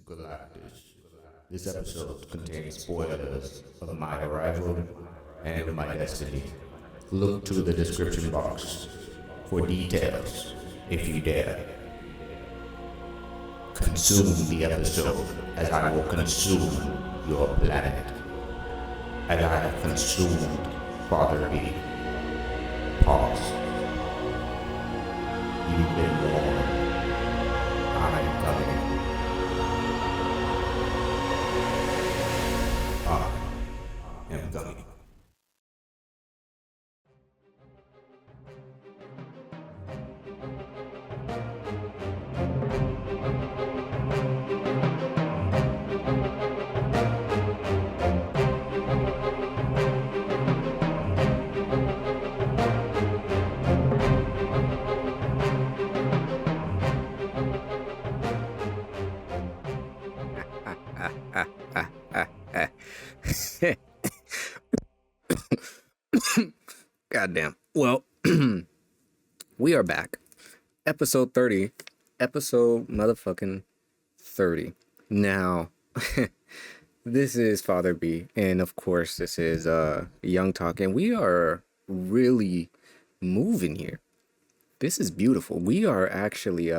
Galactus. This episode contains spoilers of my arrival and my destiny. Look to the description box for details if you dare. Consume the episode as I will consume your planet. As I have consumed Father B. Pause. You've been warned. I am coming. I am coming. Goddamn. Well, we are back. Episode 30. Episode motherfucking 30. Now, this is Father B. And of course, this is Young Talk. And we are really moving here. This is beautiful. We are actually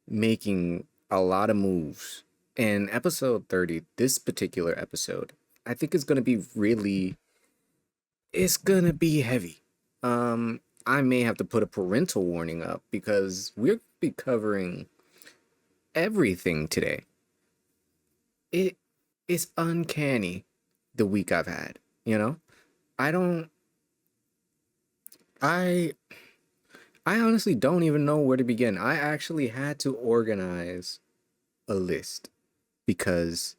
making a lot of moves. And episode 30, this particular episode, I think is going to be really... It's gonna be heavy. I may have to put a parental warning up because we're gonna be covering everything today. It's uncanny the week I've had, you know? I honestly don't even know where to begin. I actually had to organize a list because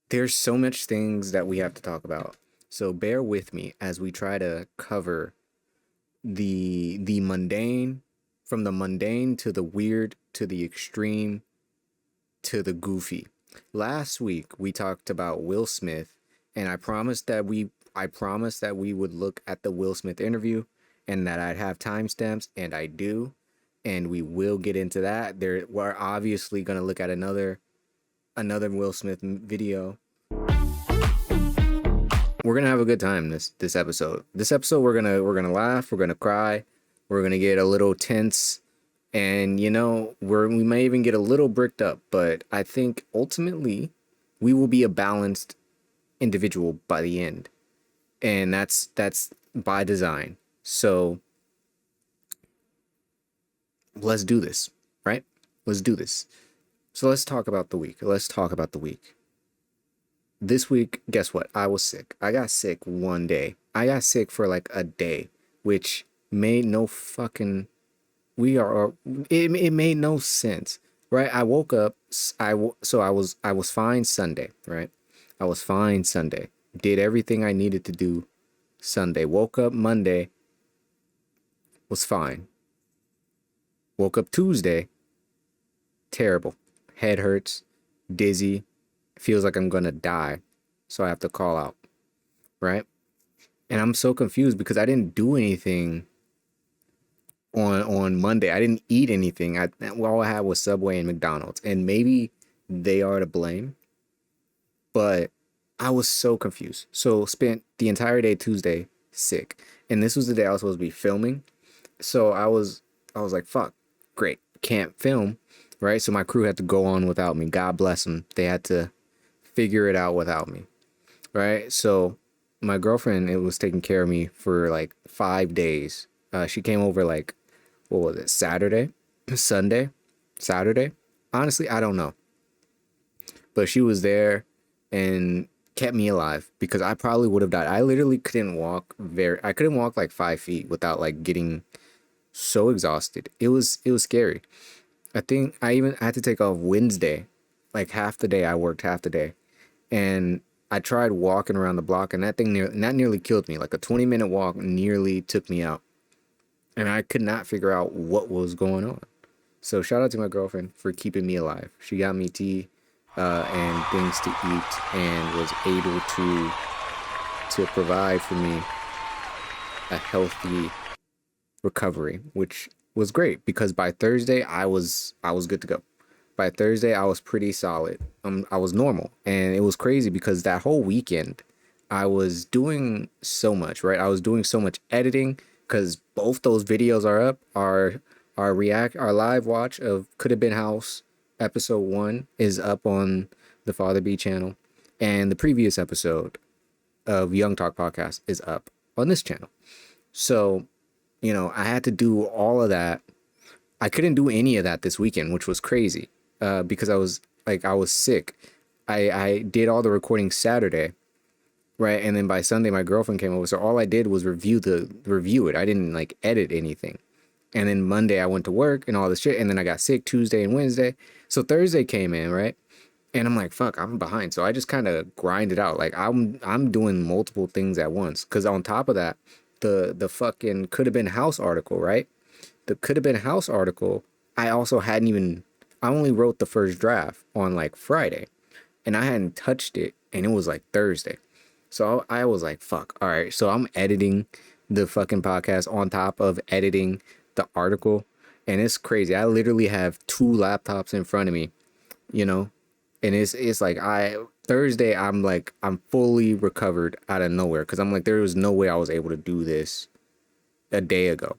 there's so much things that we have to talk about. So bear with me as we try to cover the mundane, from the mundane to the weird to the extreme to the goofy. Last week we talked about Will Smith, and I promised that we would look at the Will Smith interview and that I'd have timestamps, and I do, and we will get into that. We're obviously going to look at another Will Smith video. We're gonna have a good time this episode. This episode we're gonna laugh, we're gonna cry, we're gonna get a little tense, and we may even get a little bricked up. But I think ultimately we will be a balanced individual by the end, and that's by design. So let's do this, right? Let's do this. So let's talk about the week. This week, guess what? I was sick. I got sick one day. I got sick for like a day, which made no fucking... It made no sense, right? I woke up, I was fine Sunday, right? I was fine Sunday. Did everything I needed to do Sunday. Woke up Monday, was fine. Woke up Tuesday, terrible. Head hurts, dizzy, feels like I'm gonna die, so I have to call out, right? And I'm so confused because I didn't do anything on Monday. I didn't eat anything. All I had was Subway and McDonald's, and maybe they are to blame, but I was so confused. So spent the entire day Tuesday sick, and this was the day I was supposed to be filming. So I was like, fuck, great, can't film. Right, so my crew had to go on without me. God bless them. They had to figure it out without me. Right, so my girlfriend, it was taking care of me for like 5 days. She came over like, what was it, Saturday? Saturday? Honestly, I don't know. But she was there and kept me alive because I probably would have died. I literally couldn't walk like 5 feet without like getting so exhausted. It was scary. I think I had to take off Wednesday, like half the day. I worked half the day, and I tried walking around the block, and that nearly killed me. Like a 20-minute walk nearly took me out, and I could not figure out what was going on. So shout out to my girlfriend for keeping me alive. She got me tea and things to eat, and was able to provide for me a healthy recovery, which was great because by Thursday I was good to go. By Thursday I was pretty solid. I was normal, and it was crazy because that whole weekend I was doing so much, right? I was doing so much editing because both those videos are up. Our live watch of Could Have Been House episode 1 is up on the Father B channel, and the previous episode of Young Talk podcast is up on this channel. So, I had to do all of that. I couldn't do any of that this weekend, which was crazy, because I was sick. I did all the recording Saturday, right? And then by Sunday, my girlfriend came over. So all I did was review it. I didn't like edit anything. And then Monday I went to work and all this shit. And then I got sick Tuesday and Wednesday. So Thursday came in, right? And I'm like, fuck, I'm behind. So I just kind of grinded out. Like I'm doing multiple things at once. Cause on top of that, the fucking Could Have Been House article, right? The Could Have Been House article, I only wrote the first draft on like Friday, and I hadn't touched it, and it was like Thursday. So I was like, fuck, all right. So I'm editing the fucking podcast on top of editing the article, and it's crazy. I literally have 2 laptops in front of me, and it's like Thursday, I'm fully recovered out of nowhere, because I'm like, there was no way I was able to do this a day ago,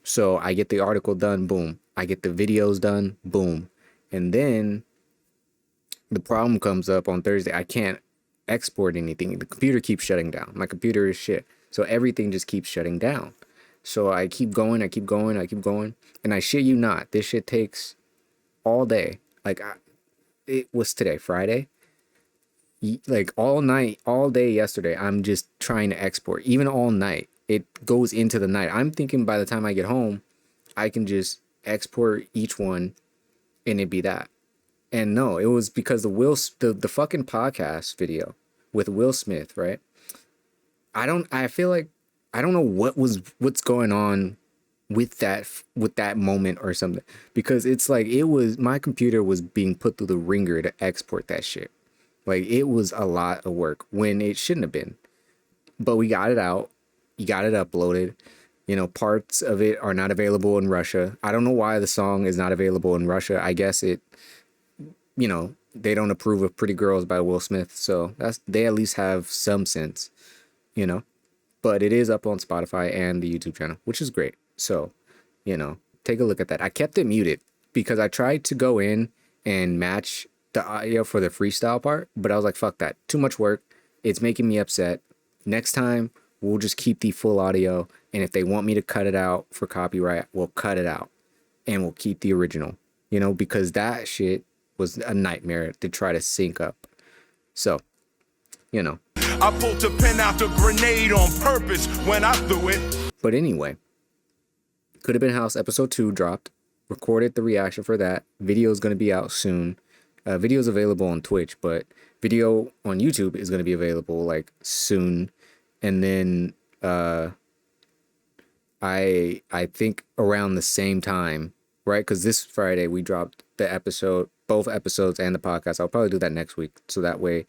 So I get the article done, boom. I get the videos done, boom. And then the problem comes up on Thursday. I can't export anything. The computer keeps shutting down. My computer is shit. So everything just keeps shutting down. So I keep going, and I shit you not, this shit takes all day. It was today, Friday. Like all night, all day yesterday, I'm just trying to export. Even all night, it goes into the night. I'm thinking by the time I get home, I can just export each one, and it'd be that. And no, it was because the fucking podcast video with Will Smith, right? I feel like I don't know what's going on with that moment or something, because it's like my computer was being put through the ringer to export that shit. Like, it was a lot of work when it shouldn't have been. But we got it out. You got it uploaded. Parts of it are not available in Russia. I don't know why the song is not available in Russia. I guess they don't approve of Pretty Girls by Will Smith. So they at least have some sense, But it is up on Spotify and the YouTube channel, which is great. So, take a look at that. I kept it muted because I tried to go in and match the audio for the freestyle part, but I was like, fuck that. Too much work. It's making me upset. Next time, we'll just keep the full audio. And if they want me to cut it out for copyright, we'll cut it out. And we'll keep the original, because that shit was a nightmare to try to sync up. So, I pulled the pen out the grenade on purpose when I threw it. But anyway, Could Have Been House episode 2 dropped. Recorded the reaction for that. Video is going to be out soon. Video is available on Twitch, but video on YouTube is going to be available like soon. And then I think around the same time, right? Because this Friday we dropped the episode, both episodes and the podcast. I'll probably do that next week, so that way,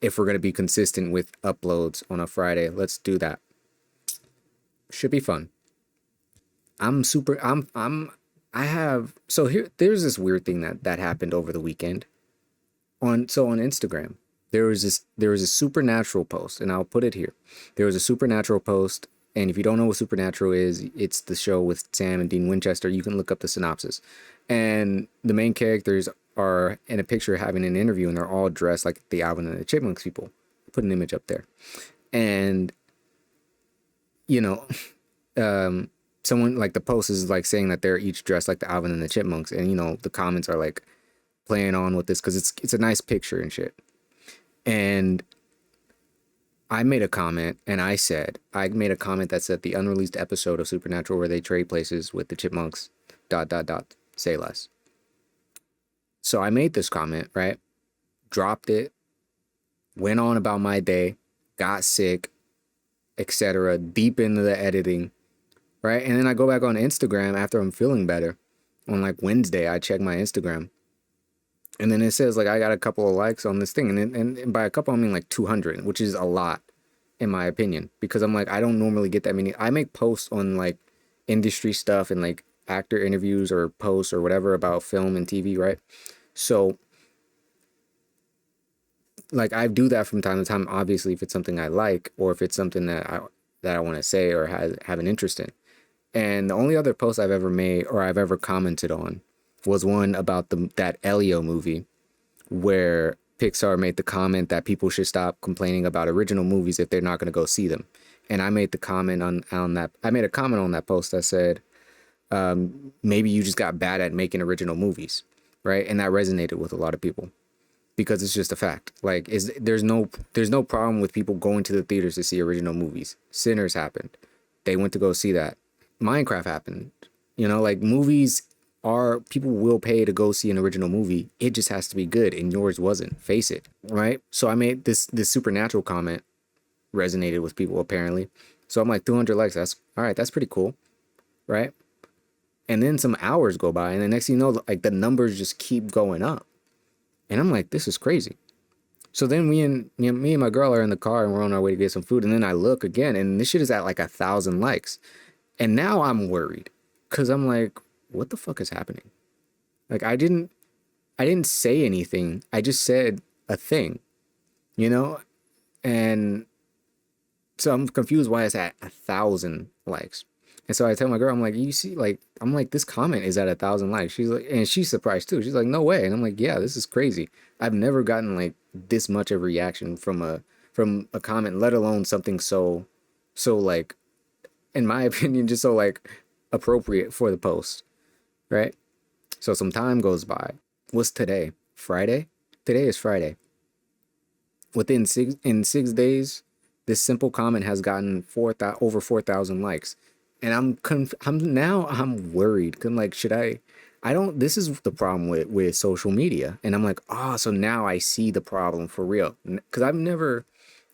if we're going to be consistent with uploads on a Friday, let's do that. Should be fun. There's this weird thing that happened over the weekend. On Instagram, there was a Supernatural post, and I'll put it here. There was a Supernatural post, and if you don't know what Supernatural is, it's the show with Sam and Dean Winchester. You can look up the synopsis. And the main characters are in a picture having an interview, and they're all dressed like the Alvin and the Chipmunks people. Put an image up there. And, someone, like, the post is like saying that they're each dressed like the Alvin and the Chipmunks. And, the comments are like playing on with this because it's a nice picture and shit. And I made a comment that said the unreleased episode of Supernatural where they trade places with the Chipmunks, ... say less. So I made this comment, right? Dropped it, went on about my day, got sick, etc., deep into the editing, right? And then I go back on Instagram after I'm feeling better. On like Wednesday, I check my Instagram. And then it says like I got a couple of likes on this thing. And by a couple, I mean like 200, which is a lot in my opinion. Because I'm like, I don't normally get that many. I make posts on like industry stuff and like actor interviews or posts or whatever about film and TV, right? So like I do that from time to time, obviously, if it's something I like or if it's something that I want to say or have an interest in. And the only other post I've ever made or I've ever commented on was one about that Elio movie, where Pixar made the comment that people should stop complaining about original movies if they're not going to go see them. And I made the comment on that. I made a comment on that post that said, maybe you just got bad at making original movies, right? And that resonated with a lot of people because it's just a fact. Like, there's no problem with people going to the theaters to see original movies. Sinners happened. They went to go see that. Minecraft happened. You know, like movies people will pay to go see an original movie. It just has to be good, and yours wasn't. Face it, right? So I made this Supernatural comment resonated with people apparently. So I'm like 200 likes. That's all right. That's pretty cool, right? And then some hours go by, and the next thing you know, like the numbers just keep going up, and I'm like, this is crazy. So then me and my girl are in the car, and we're on our way to get some food, and then I look again, and this shit is at like 1,000 likes, and now I'm worried because I'm like, what the fuck is happening? Like I didn't say anything. I just said a thing, you know? And so I'm confused why it's at 1,000 likes. And so I tell my girl, I'm like, you see, like, I'm like, this comment is at 1,000 likes. She's like, and she's surprised too. She's like, no way. And I'm like, yeah, this is crazy. I've never gotten like this much of a reaction from a comment, let alone something so like, in my opinion, just so like appropriate for the post. Right? So some time goes by. What's today? Friday? Today is Friday. Within 6 days, this simple comment has gotten over 4,000 likes. And I'm worried. Cause I'm like, this is the problem with social media. And I'm like, so now I see the problem for real. Cause I've never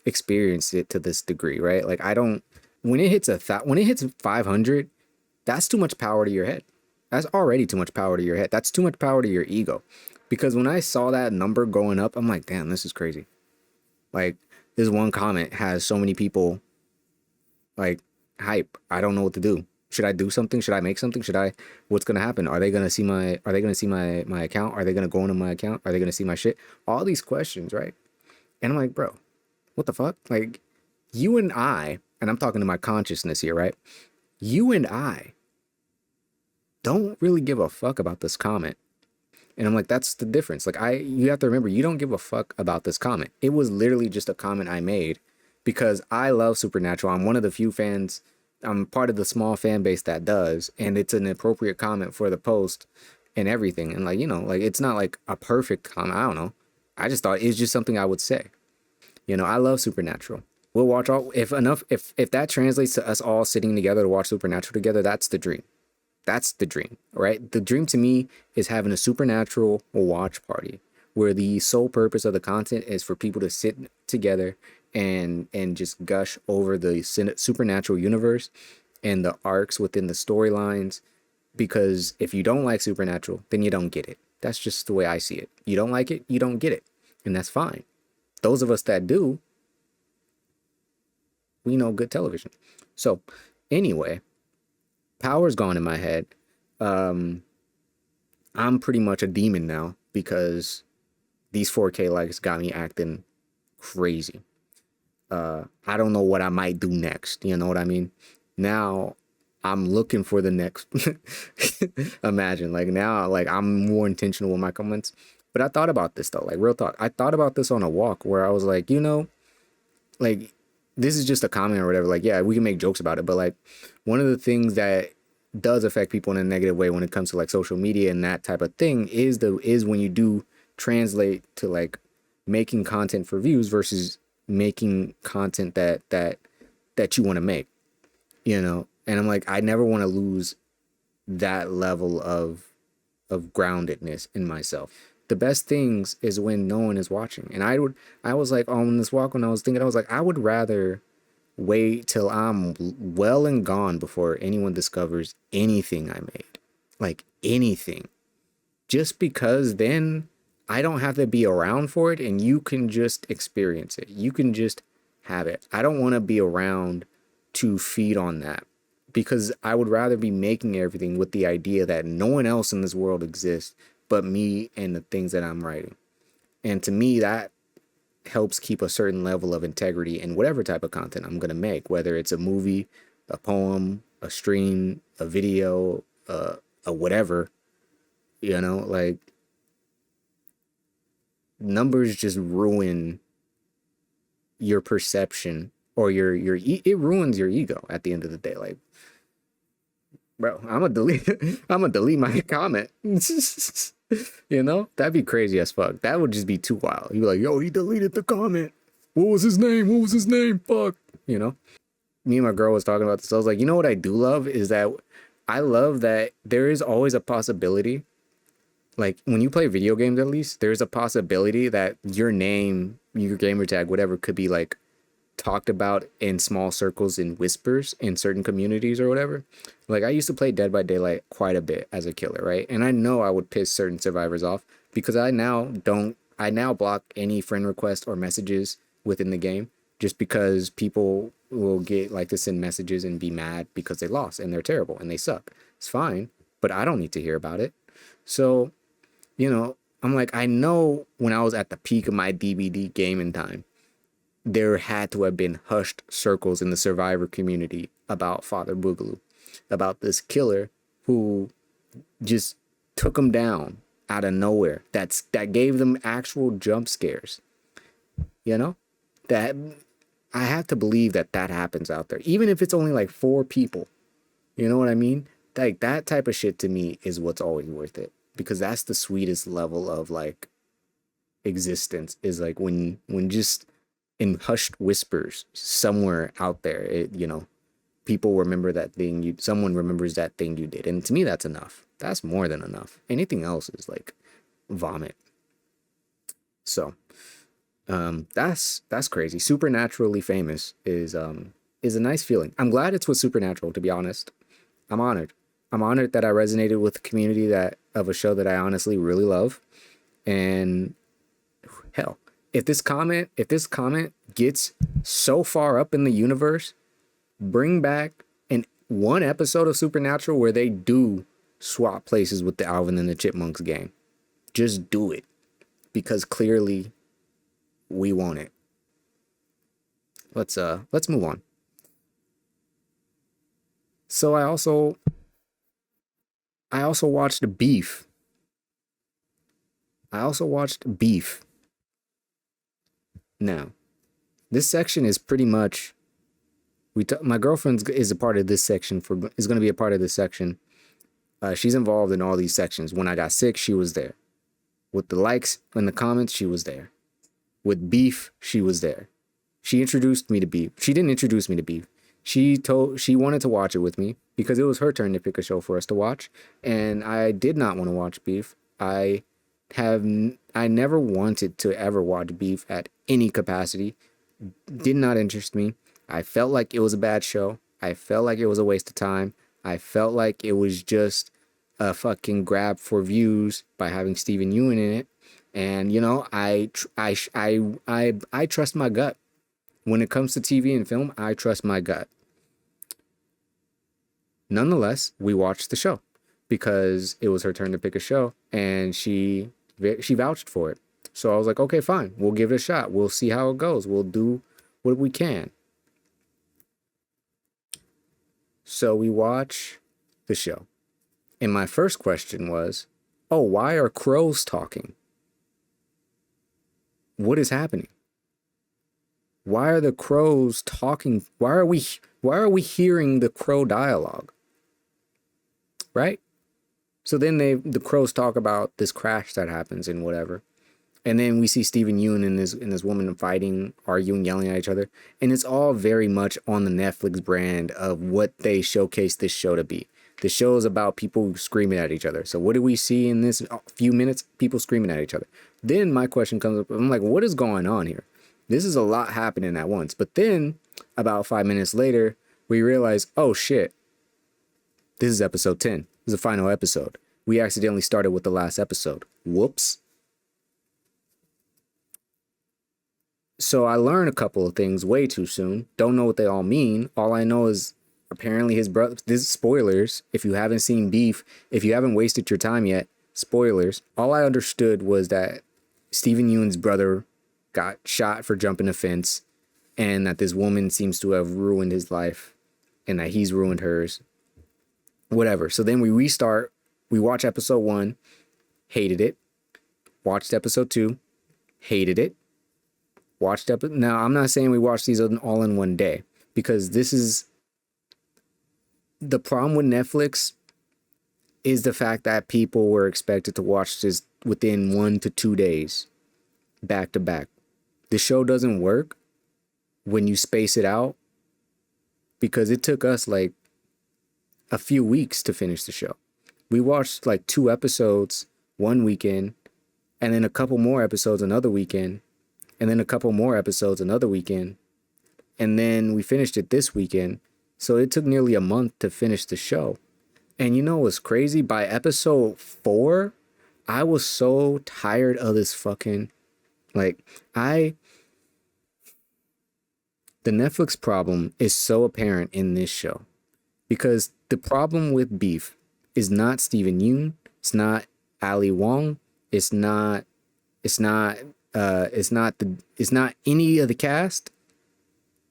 experienced it to this degree, right? Like when it hits 500, that's too much power to your head. That's already too much power to your head. That's too much power to your ego. Because when I saw that number going up, I'm like, damn, this is crazy. Like, this one comment has so many people, like, hype. I don't know what to do. Should I do something? Should I make something? What's going to happen? Are they going to see my account? Are they going to go into my account? Are they going to see my shit? All these questions, right? And I'm like, bro, what the fuck? Like, you and I, and I'm talking to my consciousness here, right? You and I don't really give a fuck about this comment. And I'm like, that's the difference. Like you have to remember, you don't give a fuck about this comment. It was literally just a comment I made because I love Supernatural. I'm one of the few fans. I'm part of the small fan base that does, and it's an appropriate comment for the post and everything. And like, you know, like it's not like a perfect comment. I don't know. I just thought it's just something I would say. You know, I love Supernatural. We'll watch if that translates to us all sitting together to watch Supernatural together, that's the dream. That's the dream, right? The dream to me is having a Supernatural watch party where the sole purpose of the content is for people to sit together and just gush over the Supernatural universe and the arcs within the storylines. Because if you don't like Supernatural, then you don't get it. That's just the way I see it. You don't like it, you don't get it. And that's fine. Those of us that do, we know good television. So anyway, power's gone in my head. I'm pretty much a demon now because these 4K likes got me acting crazy. I don't know what I might do next. You know what I mean? Now I'm looking for the next. Imagine, like now, like I'm more intentional with my comments. But I thought about this though, like real talk. I thought about this on a walk where I was like, you know, like this is just a comment or whatever. Like, yeah, we can make jokes about it. But like one of the things that does affect people in a negative way when it comes to like social media and that type of thing is when you do translate to like making content for views versus making content that you want to make, you know. And I'm like, I never want to lose that level of groundedness in myself. The best things is when no one is watching. And I was like on this walk when I was thinking, I was like, I would rather wait till I'm well and gone before anyone discovers anything I made, like anything, just because then I don't have to be around for it and you can just experience it. You can just have it. I don't want to be around to feed on that because I would rather be making everything with the idea that no one else in this world exists but me and the things that I'm writing. And to me, that helps keep a certain level of integrity in whatever type of content I'm going to make, whether it's a movie, a poem, a stream, a video, a whatever, you know, like numbers just ruin your perception or it ruins your ego at the end of the day. Like, bro, I'm gonna delete my comment. You know, that'd be crazy as fuck. That would just be too wild. You'd be like, yo, he deleted the comment. What was his name? What was his name? Fuck. You know, me and my girl was talking about this. I was like, you know what I do love is that I love that there is always a possibility. Like when you play video games, at least there's a possibility that your name, your gamer tag, whatever, could be like talked about in small circles in whispers in certain communities or whatever. Like I used to play Dead by Daylight quite a bit as a killer, right? And I know I would piss certain survivors off because I now block any friend requests or messages within the game just because people will get like to send messages and be mad because they lost and they're terrible and they suck. It's fine, but I don't need to hear about it. So, you know, I'm like, I know when I was at the peak of my DBD gaming time, there had to have been hushed circles in the survivor community about Father Boogaloo, about this killer who just took them down out of nowhere. That gave them actual jump scares. You know, that I have to believe that happens out there, even if it's only like 4 people. You know what I mean? Like that type of shit to me is what's always worth it, because that's the sweetest level of like existence, is like when just in hushed whispers somewhere out there, you know, people remember that thing someone remembers that thing you did. And to me, that's enough. That's more than enough. Anything else is like vomit. So, that's crazy. Supernaturally famous is a nice feeling. I'm glad it's with Supernatural, to be honest. I'm honored. I'm honored that I resonated with the community of a show that I honestly really love. And hell, if this comment gets so far up in the universe, bring back one episode of Supernatural where they do swap places with the Alvin and the Chipmunks gang. Just do it, because clearly we want it. Let's move on. So I also watched Beef. Now, this section is pretty much, my girlfriend is a part of this section is going to be a part of this section. She's involved in all these sections. When I got sick, she was there. With the likes and the comments, she was there. With Beef, she was there. She introduced me to Beef. She didn't introduce me to Beef. She wanted to watch it with me because it was her turn to pick a show for us to watch, and I did not want to watch Beef. I never wanted to ever watch Beef at any capacity. Did not interest me. I felt like it was a bad show. I felt like it was a waste of time. I felt like it was just a fucking grab for views by having Steven Yeun in it. And you know, I trust my gut. When it comes to TV and film, I trust my gut. Nonetheless, we watched the show because it was her turn to pick a show, and she vouched for it. So I was like, okay, fine. We'll give it a shot. We'll see how it goes. We'll do what we can. So we watch the show. And my first question was, oh, why are crows talking? What is happening? Why are the crows talking? Why are we hearing the crow dialogue? Right? So then the crows talk about this crash that happens and whatever. And then we see Steven Yeun and this woman fighting, arguing, yelling at each other. And it's all very much on the Netflix brand of what they showcase this show to be. The show is about people screaming at each other. So what do we see in this few minutes? People screaming at each other. Then my question comes up. I'm like, what is going on here? This is a lot happening at once. But then about 5 minutes later, we realize, oh shit, this is episode 10. This is the final episode. We accidentally started with the last episode. Whoops. So I learned a couple of things way too soon. Don't know what they all mean. All I know is apparently his brother, this is spoilers. If you haven't seen Beef, if you haven't wasted your time yet, spoilers. All I understood was that Steven Yeun's brother got shot for jumping a fence, and that this woman seems to have ruined his life, and that he's ruined hers. Whatever. So then we restart. We watch episode 1, hated it. Watched episode 2, hated it. Now, I'm not saying we watched these all in one day, because this is the problem with Netflix is the fact that people were expected to watch this within 1 to 2 days, back to back. The show doesn't work when you space it out, because it took us like a few weeks to finish the show. We watched like 2 episodes one weekend, and then a couple more episodes another weekend, and then a couple more episodes another weekend, and then we finished it this weekend. So it took nearly a month to finish the show. And you know what's crazy? By episode 4, I was so tired of this fucking, the Netflix problem is so apparent in this show, because the problem with Beef is not Steven Yeun, it's not Ali Wong, it's not any of the cast.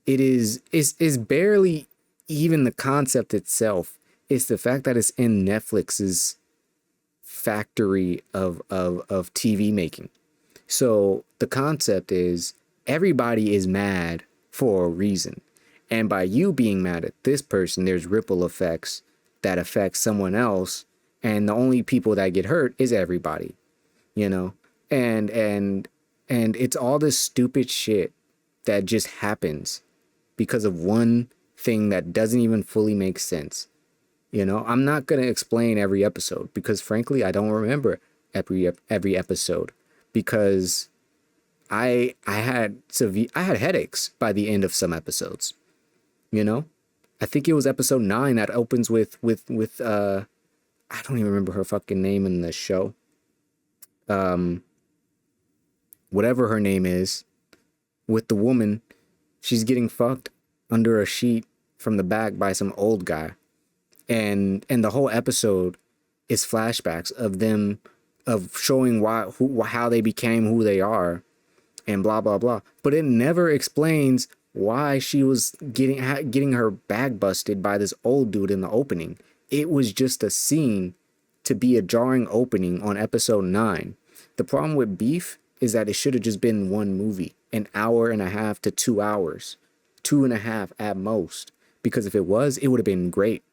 It's barely even the concept itself. It's the fact that it's in Netflix's factory of TV making. So the concept is everybody is mad for a reason. And by you being mad at this person, there's ripple effects that affect someone else. And the only people that get hurt is everybody, you know? And it's all this stupid shit that just happens because of one thing that doesn't even fully make sense. You know, I'm not going to explain every episode, because frankly, I don't remember every episode, because I had headaches by the end of some episodes. You know, I think it was episode 9 that opens with I don't even remember her fucking name in the show. Whatever her name is, with the woman, she's getting fucked under a sheet from the back by some old guy. And the whole episode is flashbacks of showing how they became who they are, and blah blah blah. But it never explains why she was getting her bag busted by this old dude in the opening. It was just a scene to be a jarring opening on episode 9. The problem with Beef is that it should have just been one movie, 1.5 hours to 2 hours, 2.5 at most. Because if it was, it would have been great.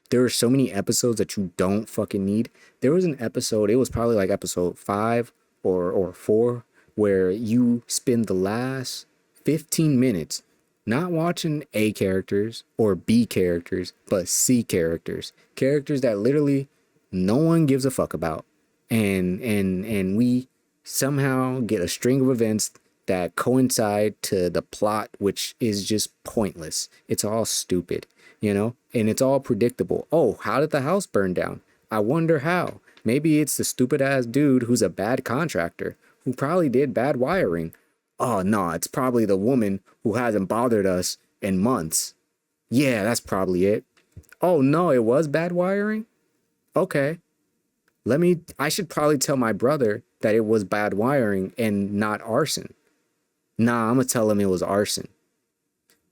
There are so many episodes that you don't fucking need. There was an episode, it was probably like episode 5 or 4, where you spend the last 15 minutes not watching A characters or B characters, but C characters. Characters that literally no one gives a fuck about. And we somehow get a string of events that coincide to the plot, which is just pointless. It's all stupid, you know? And it's all predictable. Oh, how did the house burn down? I wonder how. Maybe it's the stupid ass dude who's a bad contractor, who probably did bad wiring. Oh, no, it's probably the woman who hasn't bothered us in months. Yeah, that's probably it. Oh, no, it was bad wiring? Okay. I should probably tell my brother that it was bad wiring and not arson. Nah, I'm gonna tell him it was arson.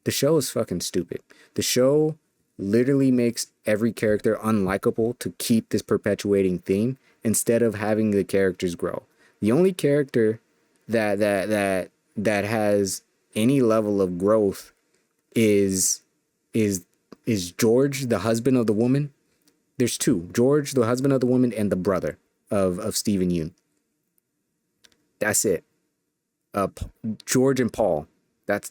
The show is fucking stupid. The show literally makes every character unlikable to keep this perpetuating theme, instead of having the characters grow. The only character that has any level of growth is George, the husband of the woman. There's 2. George, the husband of the woman, and the brother of Steven Yeun. That's it. George and Paul. That's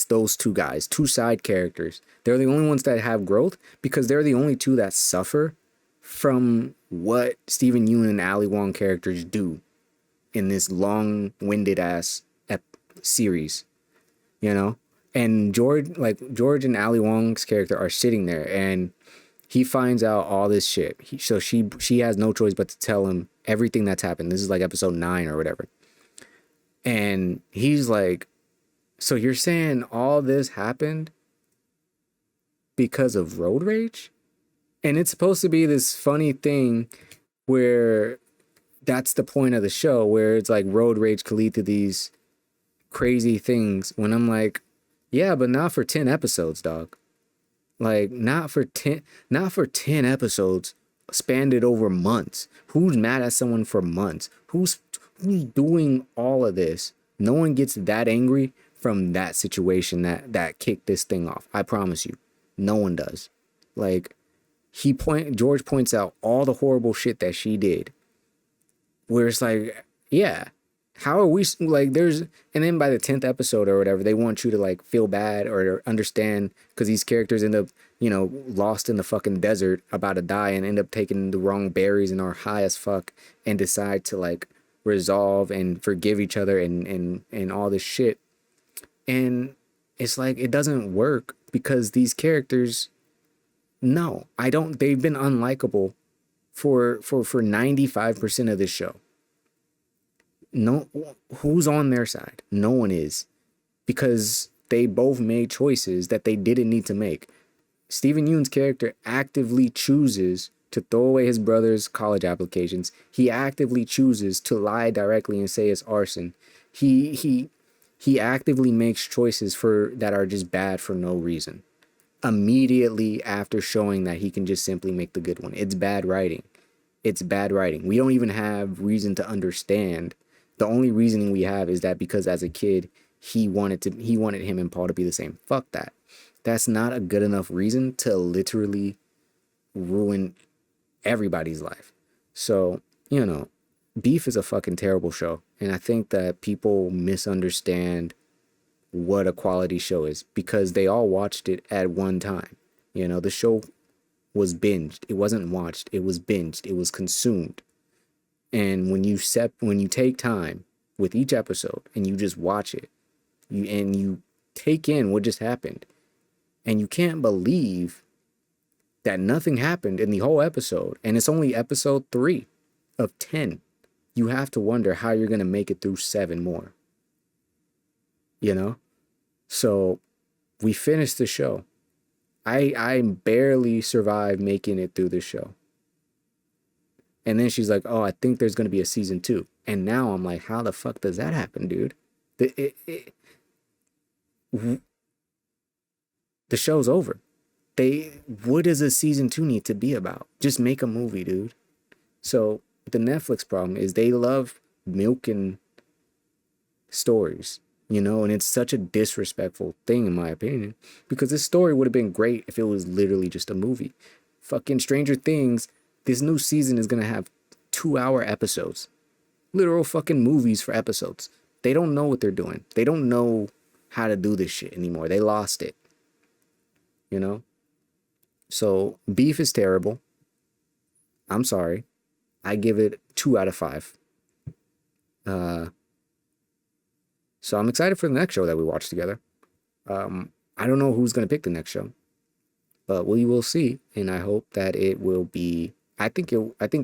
those 2 guys, 2 side characters. They're the only ones that have growth, because they're the only 2 that suffer from what Steven Yeun and Ali Wong characters do in this long-winded ass series, you know. And George and Ali Wong's character are sitting there, and he finds out all this shit. She has no choice but to tell him everything that's happened. This is like episode 9 or whatever. And he's like, so you're saying all this happened because of road rage. And it's supposed to be this funny thing where that's the point of the show, where it's like road rage could lead to these crazy things, when I'm like, yeah, but not for 10 episodes, dog. Like, not for 10 episodes spanned it over months. Who's mad at someone for months? Who's doing all of this? No one gets that angry from that situation that kicked this thing off. I promise you. No one does. Like, George points out all the horrible shit that she did, where it's like, yeah, how are we, like, and then by the 10th episode or whatever, they want you to like feel bad or understand, because these characters end up, lost in the fucking desert about to die and end up taking the wrong berries and are high as fuck and decide to like resolve and forgive each other and all this shit. And it's like, it doesn't work because these characters, no, they've been unlikable for 95% of this show. No, who's on their side? No one is, because they both made choices that they didn't need to make. Steven Yeun's character actively chooses to throw away his brother's college applications. He actively chooses to lie directly and say it's arson. He actively makes choices that are just bad for no reason. Immediately after showing that he can just simply make the good one. It's bad writing. It's bad writing. We don't even have reason to understand. The only reasoning we have is that because as a kid, he wanted him and Paul to be the same. Fuck that. That's not a good enough reason to literally ruin everybody's life. So, Beef is a fucking terrible show. And I think that people misunderstand what a quality show is because they all watched it at one time. The show was binged. It wasn't watched. It was binged. It was consumed. And when you take time with each episode and you just watch it, you take in what just happened, and you can't believe that nothing happened in the whole episode, and it's only episode 3 of 10. You have to wonder how you're going to make it through 7 more. So we finished the show. I barely survived making it through the show. And then she's like, oh, I think there's going to be a season 2. And now I'm like, how the fuck does that happen, dude? The show's over. What does a season 2 need to be about? Just make a movie, dude. So the Netflix problem is they love milking stories, and it's such a disrespectful thing, in my opinion, because this story would have been great if it was literally just a movie. Fucking Stranger Things, this new season is going to have 2-hour episodes. Literal fucking movies for episodes. They don't know what they're doing. They don't know how to do this shit anymore. They lost it. So Beef is terrible. I'm sorry. I give it 2 out of 5. So I'm excited for the next show that we watch together. I don't know who's going to pick the next show, but we will see. And I hope that it will be, I think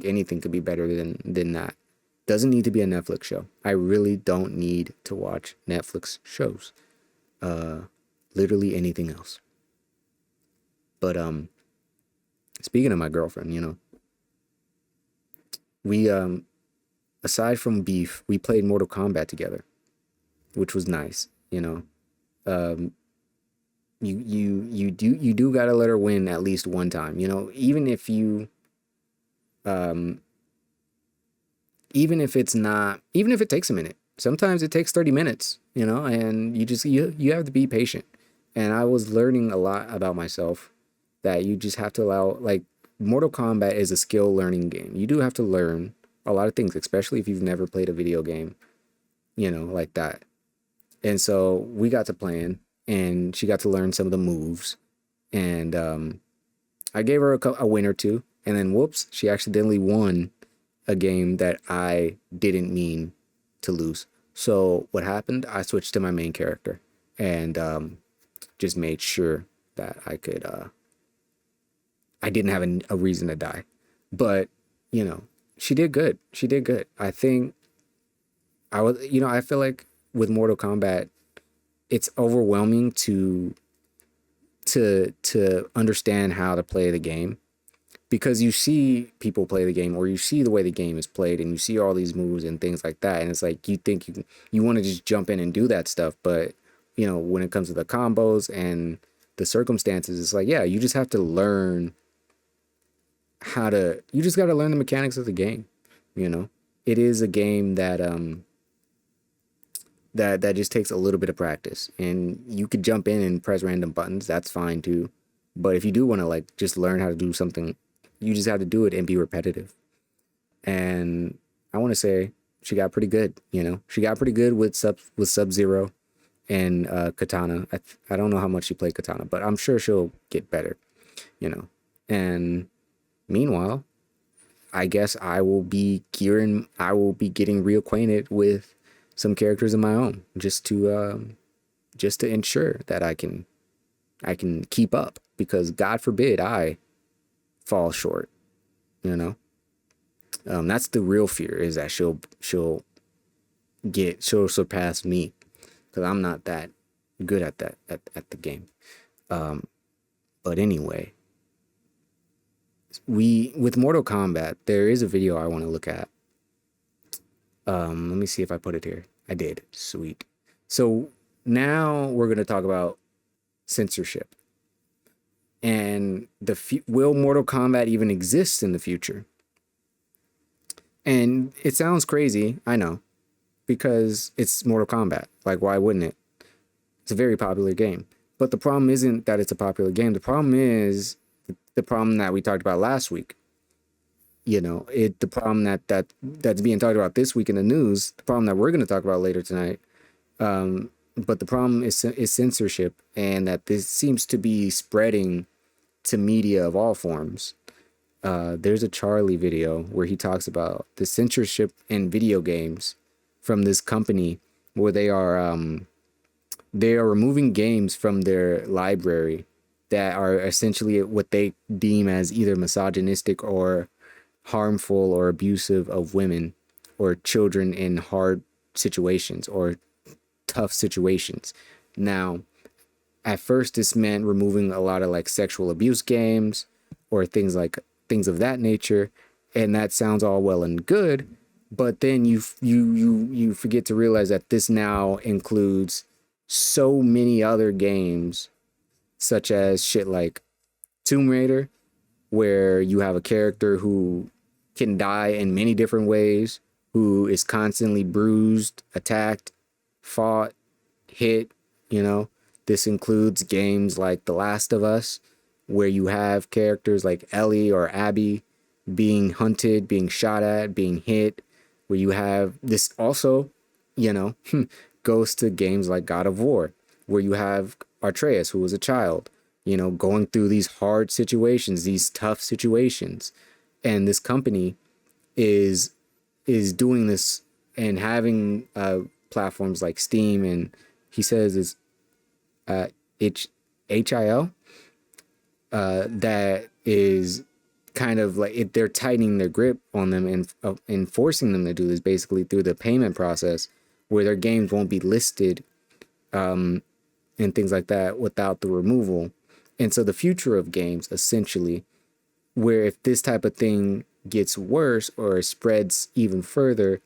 anything could be better than that. Doesn't need to be a Netflix show. I really don't need to watch Netflix shows. Literally anything else. But speaking of my girlfriend, we aside from Beef, we played Mortal Kombat together, which was nice. You do gotta let her win at least one time. Even if it takes a minute. Sometimes it takes 30 minutes, and you have to be patient. And I was learning a lot about myself, that you just have to allow, like, Mortal Kombat is a skill learning game. You do have to learn a lot of things, especially if you've never played a video game, like that. And so we got to playing, and she got to learn some of the moves. And I gave her a win or two, and then whoops, she accidentally won a game that I didn't mean to lose. So what happened? I switched to my main character and just made sure that I could. I didn't have a reason to die, but she did good. She did good. I think I feel like with Mortal Kombat, it's overwhelming to to understand how to play the game, because you see people play the game, or you see the way the game is played, and you see all these moves and things like that, and it's like you think you want to just jump in and do that stuff, but you know, when it comes to the combos and the circumstances, it's like, yeah, you just have to learn you just got to learn the mechanics of the game. You know, it is a game that that just takes a little bit of practice, and you could jump in and press random buttons. That's fine too. But if you do want to like just learn how to do something, you just have to do it and be repetitive. And I want to say she got pretty good. You know, she got pretty good with Sub-Zero and Katana. I don't know how much she played Katana, but I'm sure she'll get better. You know, and meanwhile, I guess I will be getting reacquainted with some characters of my own, just to ensure that I can keep up, because God forbid I fall short. You know, that's the real fear, is that she'll surpass me, because I'm not that good at that at the game. But anyway, with Mortal Kombat, there is a video I want to look at. Let me see if I put it here. I did. Sweet. So now we're going to talk about censorship. And will Mortal Kombat even exist in the future? And it sounds crazy, I know, because it's Mortal Kombat. Like, why wouldn't it? It's a very popular game. But the problem isn't that it's a popular game. The problem is the problem that we talked about last week. You know, the problem that's being talked about this week in the news, the problem that we're going to talk about later tonight. But the problem is censorship, and that this seems to be spreading to media of all forms. There's a Charlie video where he talks about the censorship in video games from this company, where they are removing games from their library that are essentially what they deem as either misogynistic or harmful or abusive of women or children in hard situations or tough situations. Now, at first this meant removing a lot of like sexual abuse games or things of that nature, and that sounds all well and good, but then you forget to realize that this now includes so many other games, such as shit like Tomb Raider, where you have a character who can die in many different ways, who is constantly bruised, attacked, fought, hit. You know, this includes games like The Last of Us, where you have characters like Ellie or Abby being hunted, being shot at, being hit, where you have this also, you know, goes to games like God of War, where you have Atreus, who was a child, you know, going through these hard situations, these tough situations. And this company is doing this and having platforms like Steam, and he says it's HIL, that is kind of like they're tightening their grip on them and forcing them to do this basically through the payment process, where their games won't be listed and things like that without the removal. And so the future of games, essentially, where if this type of thing gets worse or spreads even further,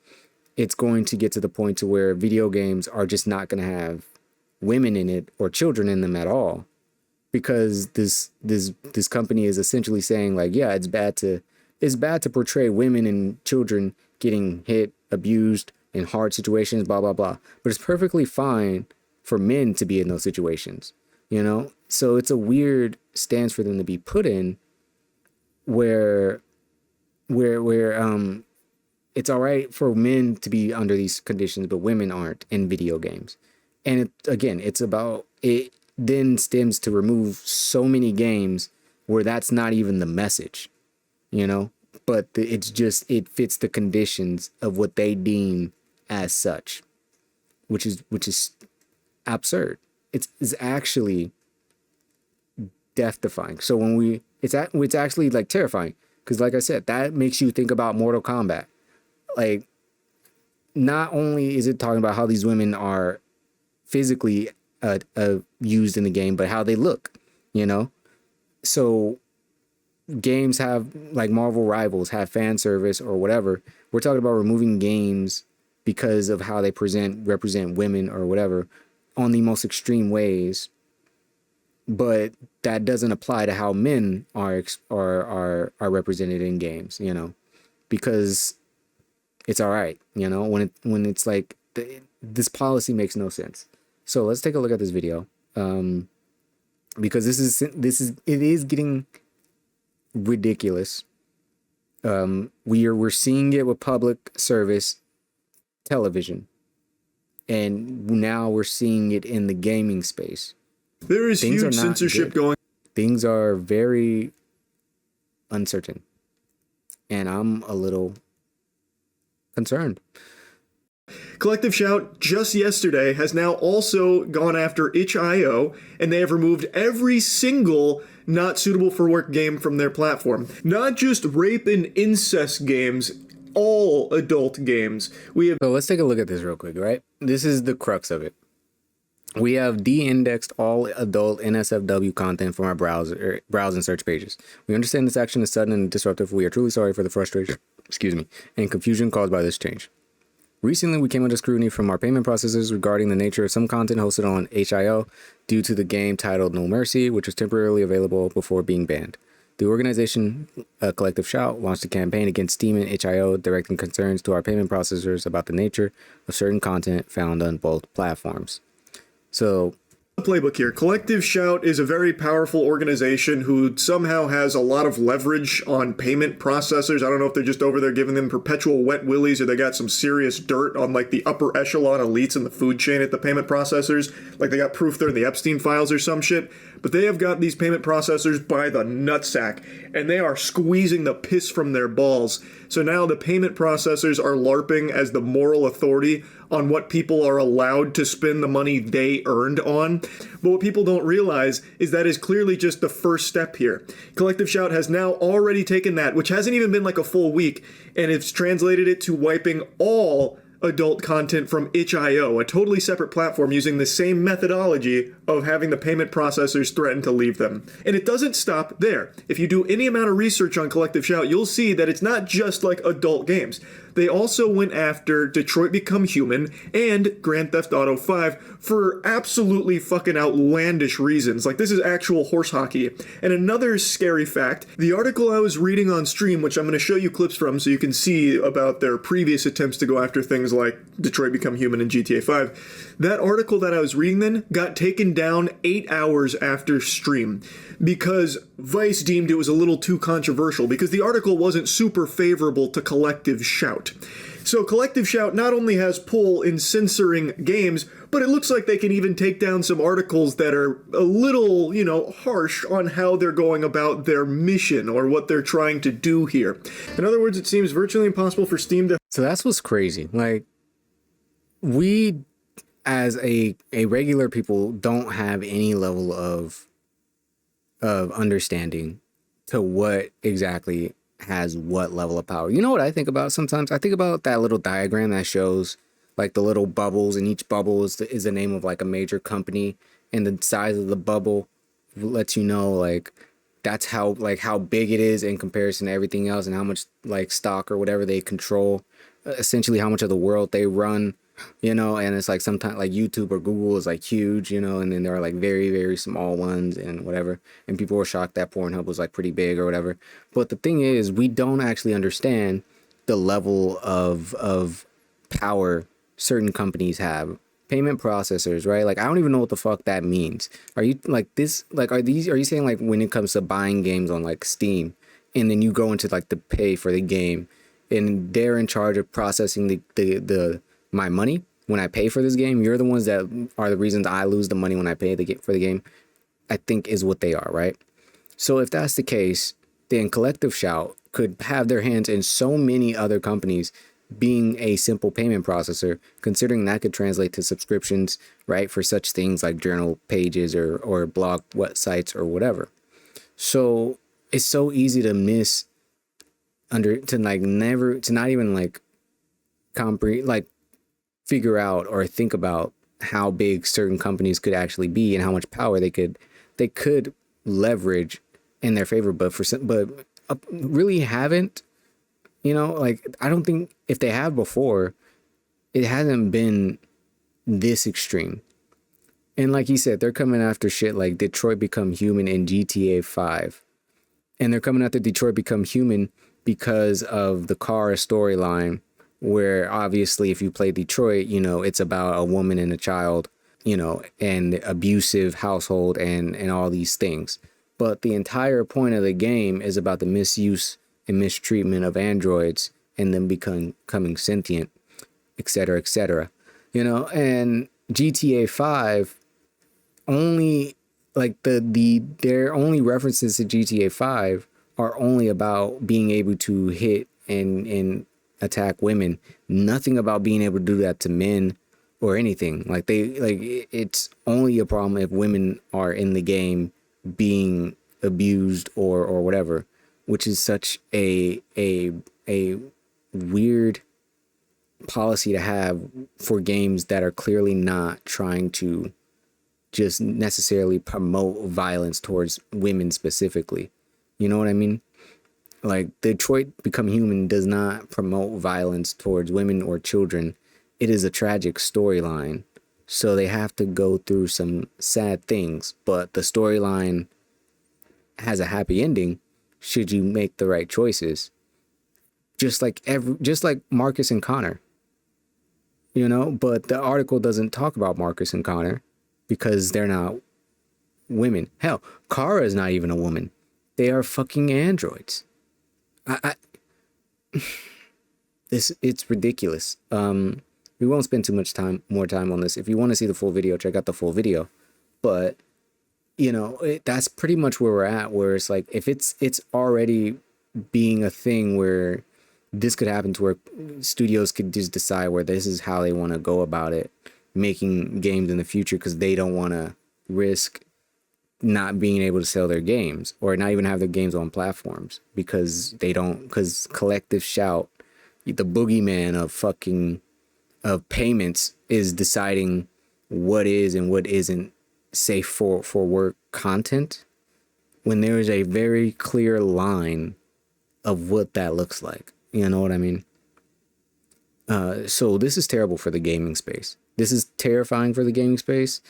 it's going to get to the point to where video games are just not going to have women in it or children in them at all, because this company is essentially saying like, yeah, it's bad to portray women and children getting hit, abused in hard situations, blah blah blah, but it's perfectly fine for men to be in those situations, you know? So it's a weird stance for them to be put in, where it's all right for men to be under these conditions, but women aren't in video games. And it then stems to remove so many games where that's not even the message, you know, but it fits the conditions of what they deem as such, which is absurd. It's actually death-defying. So it's actually like terrifying, because like I said, that makes you think about Mortal Kombat. Like, not only is it talking about how these women are physically used in the game, but how they look. you know? So games have, like Marvel Rivals, have fan service or whatever. We're talking about removing games because of how they represent women or whatever on the most extreme ways. But that doesn't apply to how men are represented in games, you know, because it's all right, you know, when it's like this policy makes no sense. So let's take a look at this video, because it is getting ridiculous. We're seeing it with public service television, and now we're seeing it in the gaming space. There is huge censorship going. Things are very uncertain, and I'm a little concerned. Collective Shout just yesterday has now also gone after itch.io, and they have removed every single not suitable for work game from their platform. Not just rape and incest games, all adult games. So let's take a look at this real quick, right? This is the crux of it. We have de-indexed all adult NSFW content from our browse and search pages. We understand this action is sudden and disruptive. We are truly sorry for the frustration, and confusion caused by this change. Recently, we came under scrutiny from our payment processors regarding the nature of some content hosted on itch.io due to the game titled No Mercy, which was temporarily available before being banned. The organization, Collective Shout, launched a campaign against Steam and itch.io, directing concerns to our payment processors about the nature of certain content found on both platforms. So, the playbook here. Collective Shout is a very powerful organization who somehow has a lot of leverage on payment processors. I don't know if they're just over there giving them perpetual wet willies, or they got some serious dirt on like the upper echelon elites in the food chain at the payment processors. Like they got proof they're in the Epstein files or some shit. But they have got these payment processors by the nutsack, and they are squeezing the piss from their balls. So now the payment processors are LARPing as the moral authority on what people are allowed to spend the money they earned on. But what people don't realize is that is clearly just the first step here. Collective Shout has now already taken that, which hasn't even been like a full week, and it's translated it to wiping all adult content from itch.io, a totally separate platform using the same methodology of having the payment processors threaten to leave them. And it doesn't stop there. If you do any amount of research on Collective Shout, you'll see that it's not just like adult games. They also went after Detroit Become Human and Grand Theft Auto 5 for absolutely fucking outlandish reasons. Like, this is actual horse hockey. And another scary fact, the article I was reading on stream, which I'm going to show you clips from so you can see about their previous attempts to go after things like Detroit Become Human and GTA 5, that article that I was reading then got taken down 8 hours after stream because Vice deemed it was a little too controversial, because the article wasn't super favorable to Collective Shout. So Collective Shout not only has pull in censoring games, but it looks like they can even take down some articles that are a little, harsh on how they're going about their mission or what they're trying to do here. In other words, it seems virtually impossible for Steam to... So that's what's crazy. Like, we as a regular people don't have any level of understanding to what exactly has what level of power. You know what I think about sometimes? I think about that little diagram that shows like the little bubbles, and each bubble is the name of like a major company, and the size of the bubble lets you know like that's how big it is in comparison to everything else, and how much like stock or whatever they control, essentially how much of the world they run. And it's like sometimes like YouTube or Google is like huge, and then there are like very, very small ones and whatever. And people were shocked that Pornhub was like pretty big or whatever. But the thing is, we don't actually understand the level of power certain companies have. Payment processors, right? Like, I don't even know what the fuck that means. Are you like this? Like, are you saying like when it comes to buying games on like Steam, and then you go into like the pay for the game, and they're in charge of processing the my money when I pay for this game? You're the ones that are the reasons I lose the money when I pay for the game, I think is what they are, right? So if that's the case, then Collective Shout could have their hands in so many other companies being a simple payment processor, considering that could translate to subscriptions, right, for such things like journal pages or blog websites or whatever. So it's so easy to not even comprehend, like figure out or think about how big certain companies could actually be and how much power they could leverage in their favor, but really haven't. You know, like, I don't think, if they have before, it hasn't been this extreme. And like you said, they're coming after shit like Detroit Become Human in GTA 5. And they're coming after Detroit Become Human because of the car storyline, where obviously if you play Detroit, you know, it's about a woman and a child, you know, and abusive household and all these things. But the entire point of the game is about the misuse and mistreatment of androids and them becoming sentient, etc., etc. You know, and GTA 5 only, like, their only references to GTA 5 are only about being able to hit and attack women. Nothing about being able to do that to men or anything. Like, it's only a problem if women are in the game being abused or whatever, which is such a weird policy to have for games that are clearly not trying to just necessarily promote violence towards women specifically. You know what I mean? Like, Detroit Become Human does not promote violence towards women or children. It is a tragic storyline, so they have to go through some sad things, but the storyline has a happy ending should you make the right choices. Just like Marcus and Connor. You know, but the article doesn't talk about Marcus and Connor because they're not women. Hell, Kara is not even a woman. They are fucking androids. It's ridiculous. We won't spend too much more time on this. If you want to see the full video, check out the full video. But, you know, that's pretty much where we're at, where it's like, if it's already being a thing where this could happen, to where studios could just decide where this is how they want to go about it, making games in the future, because they don't want to risk not being able to sell their games or not even have their games on platforms because Collective Shout, the boogeyman of payments, is deciding what is and what isn't safe for work content, when there is a very clear line of what that looks like. You know what I mean? So this is terrible for the gaming space. This is terrifying for the gaming space,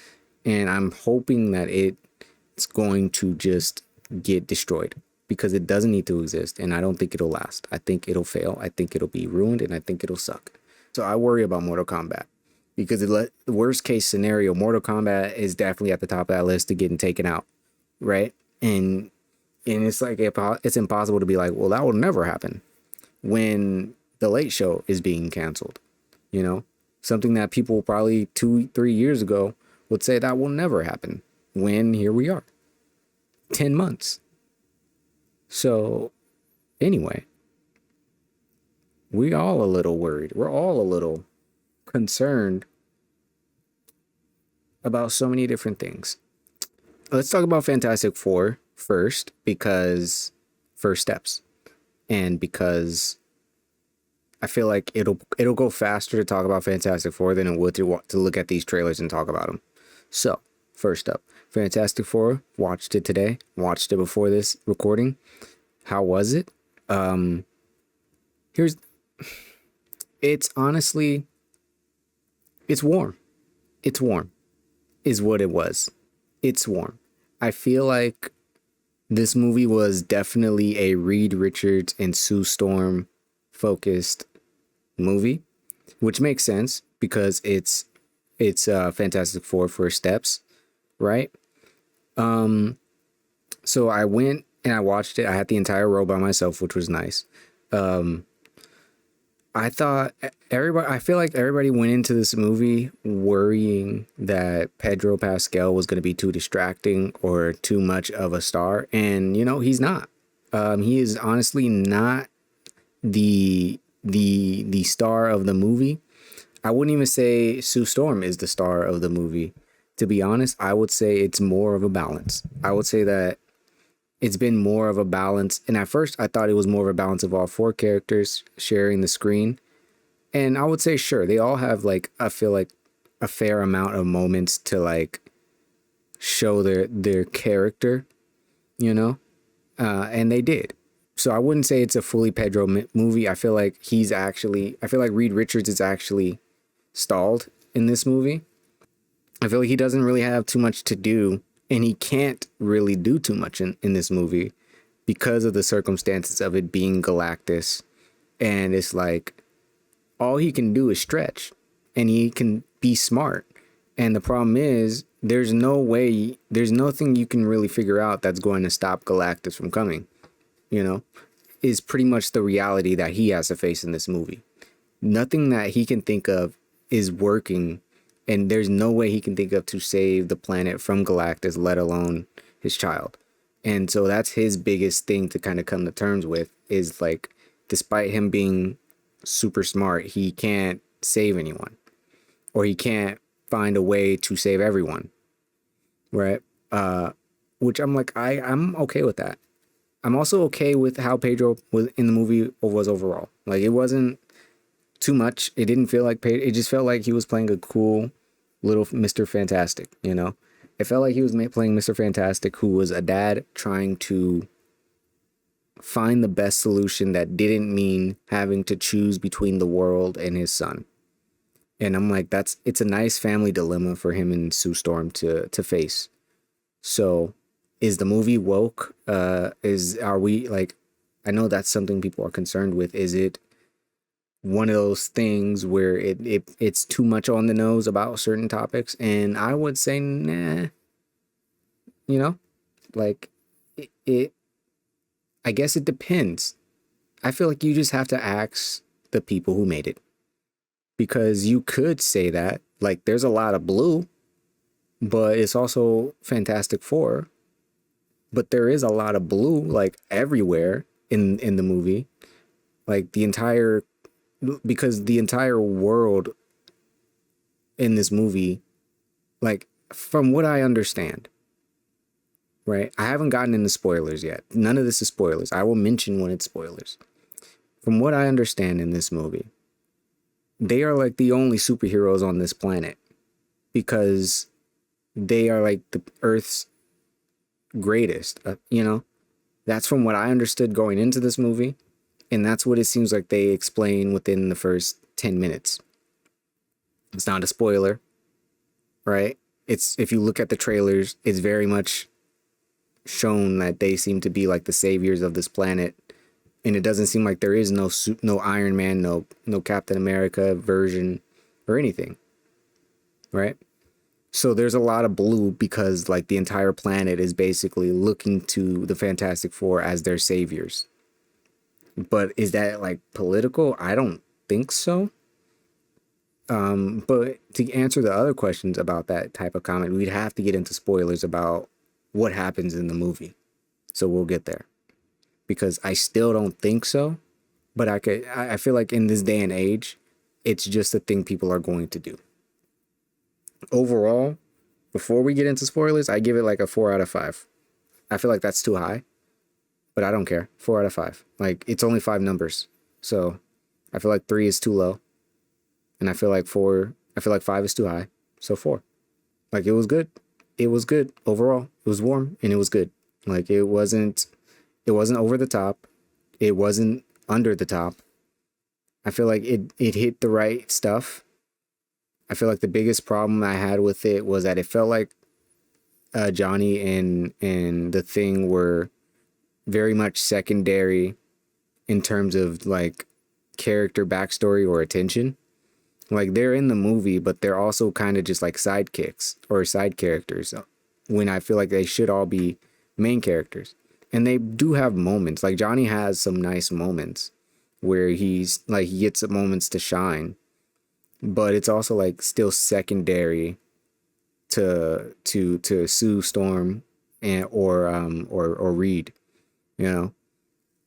and I'm hoping that it's going to just get destroyed, because it doesn't need to exist, and I don't think it'll last. I think it'll fail. I think it'll be ruined, and I think it'll suck. So I worry about Mortal Kombat, because the worst case scenario, Mortal Kombat is definitely at the top of that list of getting taken out, right? And it's like, it's impossible to be like, well, that will never happen, when The Late Show is being canceled. You know, something that people probably 2-3 years ago would say that will never happen, when here we are, 10 months. So anyway, we're all a little worried. We're all a little concerned about so many different things. Let's talk about Fantastic Four first, because first steps, and because I feel like it'll go faster to talk about Fantastic Four than it would to look at these trailers and talk about them. So first up, Fantastic Four, watched it today, watched it before this recording. How was it? It's honestly, it's warm. It's warm is what it was. It's warm. I feel like this movie was definitely a Reed Richards and Sue Storm focused movie, which makes sense because it's Fantastic Four First Steps, right? So I went and I watched it. I had the entire row by myself, which was nice. I feel like everybody went into this movie worrying that Pedro Pascal was going to be too distracting or too much of a star. And, you know, he's not. He is honestly not the star of the movie. I wouldn't even say Sue Storm is the star of the movie. To be honest, I would say it's more of a balance. I would say that it's been more of a balance. And at first I thought it was more of a balance of all four characters sharing the screen. And I would say, sure, they all have, like, I feel like a fair amount of moments to, like, show their character. you know, and they did. So I wouldn't say it's a fully Pedro movie. I feel like Reed Richards is actually stalled in this movie. I feel like he doesn't really have too much to do, and he can't really do too much in this movie because of the circumstances of it being Galactus. And it's like, all he can do is stretch, and he can be smart. And the problem is, there's nothing you can really figure out that's going to stop Galactus from coming, you know, is pretty much the reality that he has to face in this movie. Nothing that he can think of is working, and there's no way he can think of to save the planet from Galactus, let alone his child. And so that's his biggest thing to kind of come to terms with, is like, despite him being super smart, he can't save anyone, or he can't find a way to save everyone, right? Which I'm like, I'm okay with that. I'm also okay with how Pedro was in the movie was overall. Like, it wasn't too much. It didn't feel like Pedro. It just felt like he was playing a cool little Mr. Fantastic, you know? It felt like he was playing Mr. Fantastic, who was a dad trying to find the best solution that didn't mean having to choose between the world and his son. And I'm like, it's a nice family dilemma for him and Sue Storm to face. So is the movie woke? Are we like, I know that's something people are concerned with. Is it one of those things where it's too much on the nose about certain topics? And I would say, nah, you know, like I guess it depends. I feel like you just have to ask the people who made it. Because you could say that, like, there's a lot of blue, but it's also Fantastic Four. But there is a lot of blue, like, everywhere in the movie. Like, because the entire world in this movie, like, from what I understand, right? I haven't gotten into spoilers yet. None of this is spoilers. I will mention when it's spoilers. From what I understand in this movie, they are like the only superheroes on this planet, because they are like the Earth's greatest, you know? That's from what I understood going into this movie. And that's what it seems like they explain within the first 10 minutes. It's not a spoiler, right? If you look at the trailers, it's very much shown that they seem to be like the saviors of this planet. And it doesn't seem like there is no Iron Man, no Captain America version or anything, right? So there's a lot of blue because like the entire planet is basically looking to the Fantastic Four as their saviors. But is that like political? I don't think so. But to answer the other questions about that type of comment, we'd have to get into spoilers about what happens in the movie. So we'll get there. Because I still don't think so, but I feel like in this day and age, it's just a thing people are going to do. Overall, before we get into spoilers, I give it like a 4 out of 5. I feel like that's too high, but I don't care. 4 out of 5. Like, it's only 5 numbers. So I feel like 3 is too low. And I feel like 5 is too high. So 4. Like, it was good. It was good overall. It was warm and it was good. Like, it wasn't over the top. It wasn't under the top. I feel like it hit the right stuff. I feel like the biggest problem I had with it was that it felt like Johnny and the Thing were very much secondary in terms of like character backstory or attention. Like, they're in the movie, but they're also kind of just like sidekicks or side characters, when I feel like they should all be main characters. And they do have moments. Like, Johnny has some nice moments where he gets moments to shine, but it's also like still secondary to Sue Storm or Reed, you know,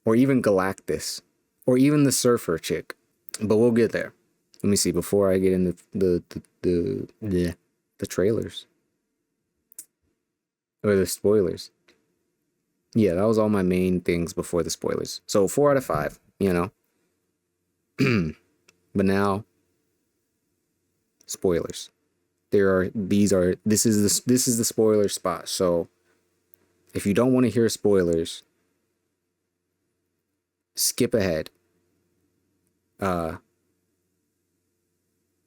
or even Galactus, or even the surfer chick. But we'll get there. Let me see before I get into the trailers or the spoilers. Yeah, that was all my main things before the spoilers. So 4 out of 5, you know. But now, spoilers. This is the spoiler spot. So If you don't want to hear spoilers, skip ahead.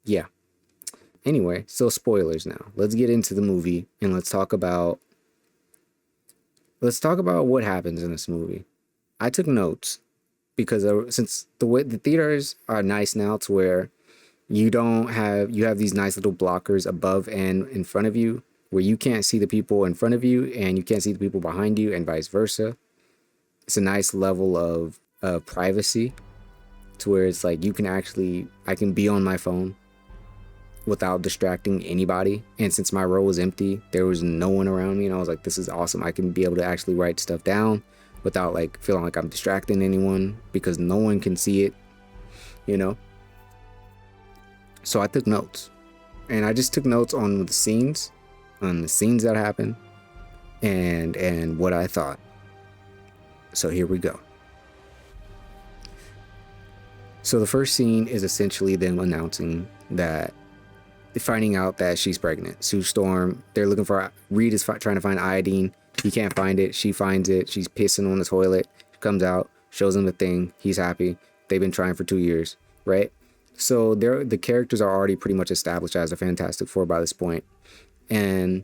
Yeah. Anyway, so spoilers now. Let's get into the movie and let's talk about what happens in this movie. I took notes because since the theaters are nice now to where you have these nice little blockers above and in front of you where you can't see the people in front of you and you can't see the people behind you and vice versa. It's a nice level of privacy to where it's like I can be on my phone without distracting anybody. And since my row was empty, there was no one around me, and I was like, this is awesome. I can be able to actually write stuff down without like feeling like I'm distracting anyone because no one can see it, you know? So I took notes, and I just took notes on the scenes that happen and what I thought. So here we go. So the first scene is essentially them announcing that finding out that she's pregnant. Sue Storm, they're looking for, Reed is trying to find iodine. He can't find it. She finds it. She's pissing on the toilet. Comes out, shows him the thing. He's happy. They've been trying for 2 years, right? So the characters are already pretty much established as a Fantastic Four by this point. And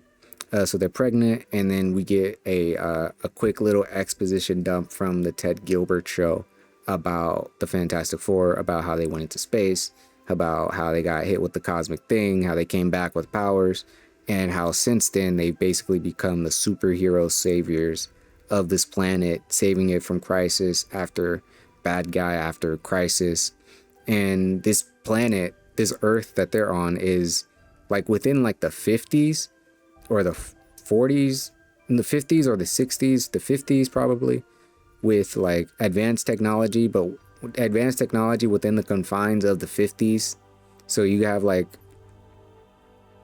so they're pregnant, and then we get a quick little exposition dump from the Ted Gilbert show about the Fantastic Four, about how they went into space, about how they got hit with the cosmic thing, how they came back with powers, and how since then they've basically become the superhero saviors of this planet, saving it from crisis after bad guy after crisis. And this planet, this Earth that they're on, is like within like the 50s or the 40s, in the 50s or the 60s, the 50s probably, with like advanced technology, but advanced technology within the confines of the 50s. So you have like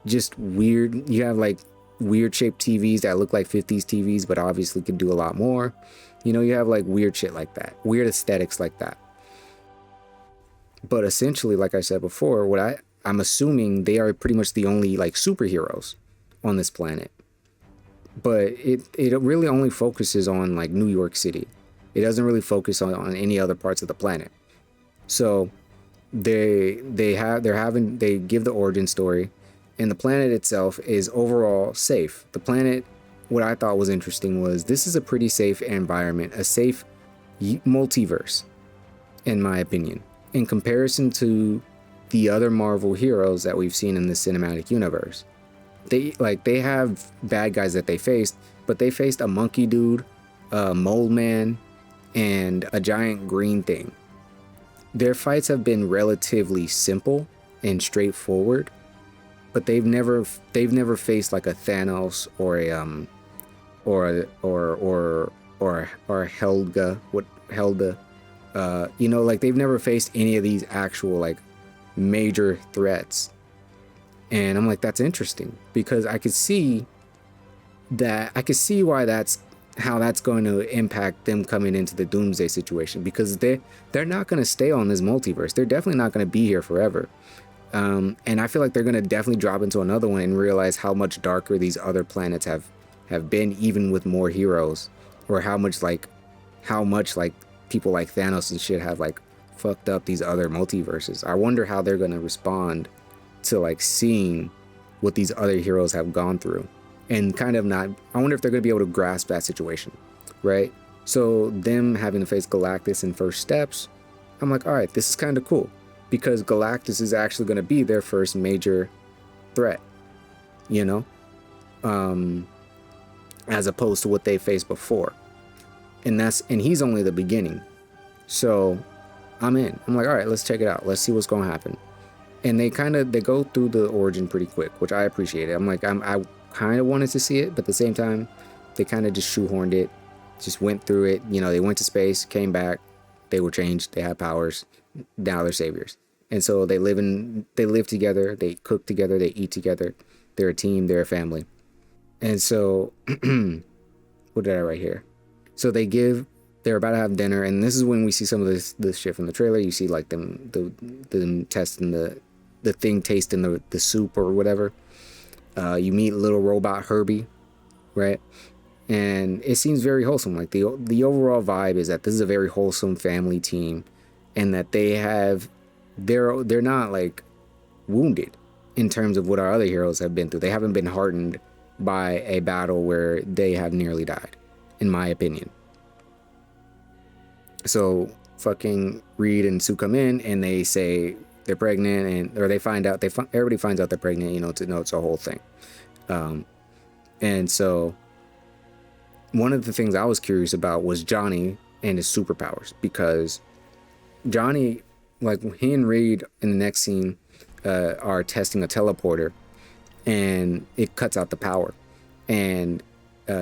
weird shaped TVs that look like 50s TVs, but obviously could do a lot more. You know, you have like weird shit like that, weird aesthetics like that. But essentially, like I said before, I'm assuming they are pretty much the only like superheroes on this planet. But it really only focuses on like New York City. It doesn't really focus on any other parts of the planet. So they give the origin story, and the planet itself is overall safe. The planet, what I thought was interesting was this is a pretty safe environment, a safe multiverse, in my opinion, in comparison to the other Marvel heroes that we've seen in the cinematic universe. They have bad guys that they faced, but they faced a monkey dude, a mole man, and a giant green thing. Their fights have been relatively simple and straightforward, but they've never faced like a Thanos or a Helga, you know, like they've never faced any of these actual like major threats. And I'm like, that's interesting, because I could see why how that's going to impact them coming into the Doomsday situation, because they're not going to stay on this multiverse. They're definitely not going to be here forever. And I feel like they're going to definitely drop into another one and realize how much darker these other planets have been, even with more heroes, or how much like people like Thanos and shit have like fucked up these other multiverses. I wonder how they're going to respond to like seeing what these other heroes have gone through, and I wonder if they're going to be able to grasp that situation, right? So them having to face Galactus in First Steps, I'm like, all right, this is kind of cool, because Galactus is actually going to be their first major threat, you know, as opposed to what they faced before. And he's only the beginning. So I'm in. I'm like, all right, let's check it out. Let's see what's going to happen. And they go through the origin pretty quick, which I appreciated. I'm like, I kind of wanted to see it, but at the same time, they kind of just shoehorned it, just went through it. You know, they went to space, came back, they were changed, they had powers, now they're saviors. And so they live together, they cook together, they eat together, they're a team, they're a family. And so, what did I write here? So they're about to have dinner, and this is when we see some of this shit from the trailer. You see like them testing the thing, tasting the soup or whatever. You meet little robot Herbie, right? and it seems very wholesome. Like the overall vibe is that this is a very wholesome family team, and that they're not like wounded in terms of what our other heroes have been through. They haven't been hardened by a battle where they have nearly died, in my opinion. So fucking Reed and Sue come in and they say they're pregnant, or they find out, everybody finds out they're pregnant, you know, it's a whole thing. And so one of the things I was curious about was Johnny and his superpowers, because Johnny, like he and Reed in the next scene are testing a teleporter, and it cuts out the power, and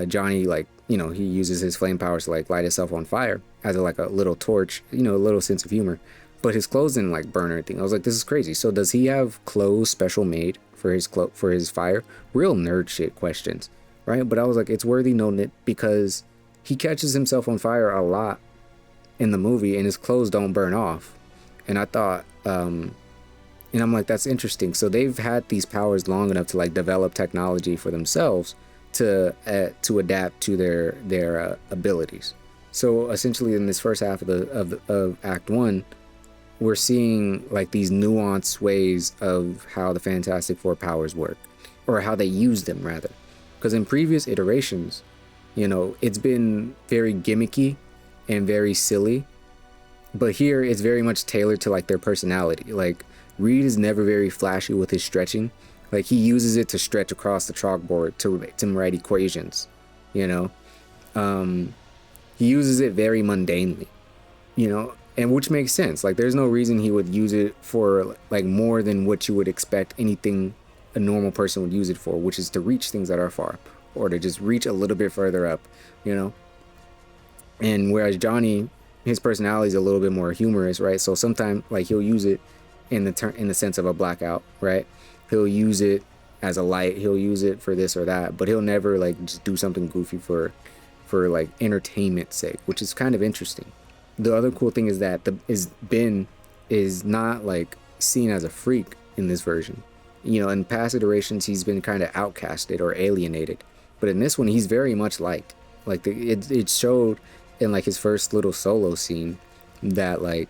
Johnny, like, you know, he uses his flame powers to like light himself on fire as a little torch, you know, a little sense of humor, but his clothes didn't like burn or anything. I was like, this is crazy. So does he have clothes special made for his fire? Real nerd shit questions, right? But I was like, it's worthy noting because he catches himself on fire a lot in the movie and his clothes don't burn off. And I thought, and I'm like, that's interesting. So they've had these powers long enough to like develop technology for themselves to adapt to their abilities. So essentially, in this first half of Act 1, we're seeing like these nuanced ways of how the Fantastic Four powers work, or how they use them rather. Because in previous iterations, you know, it's been very gimmicky and very silly, but here it's very much tailored to like their personality. Like Reed is never very flashy with his stretching. Like he uses it to stretch across the chalkboard to write equations, you know. He uses it very mundanely, you know, and which makes sense. Like there's no reason he would use it for like more than what you would expect anything a normal person would use it for, which is to reach things that are far, or to just reach a little bit further up, you know. And whereas Johnny, his personality is a little bit more humorous, right? So sometimes like he'll use it in the sense of a blackout, right? He'll use it as a light, he'll use it for this or that, but he'll never like just do something goofy for like entertainment's sake, which is kind of interesting. The other cool thing is that Ben is not like seen as a freak in this version. You know, in past iterations he's been kind of outcasted or alienated, but in this one he's very much liked. Like it showed in like his first little solo scene that like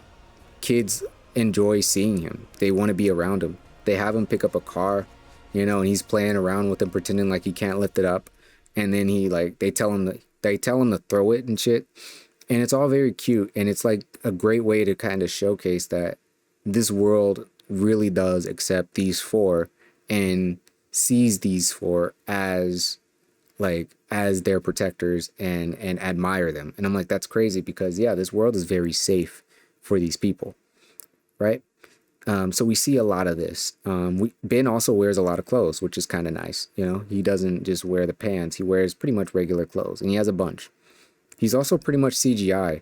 kids enjoy seeing him. They want to be around him. They have him pick up a car, you know, and he's playing around with them, pretending like he can't lift it up, and then he like they tell him to throw it and shit, and it's all very cute, and it's like a great way to kind of showcase that this world really does accept these four and sees these four as their protectors and admire them. And I'm like, that's crazy, because yeah, this world is very safe for these people, right? So we see a lot of this. Ben also wears a lot of clothes, which is kind of nice. You know, he doesn't just wear the pants. He wears pretty much regular clothes, and he has a bunch. He's also pretty much CGI,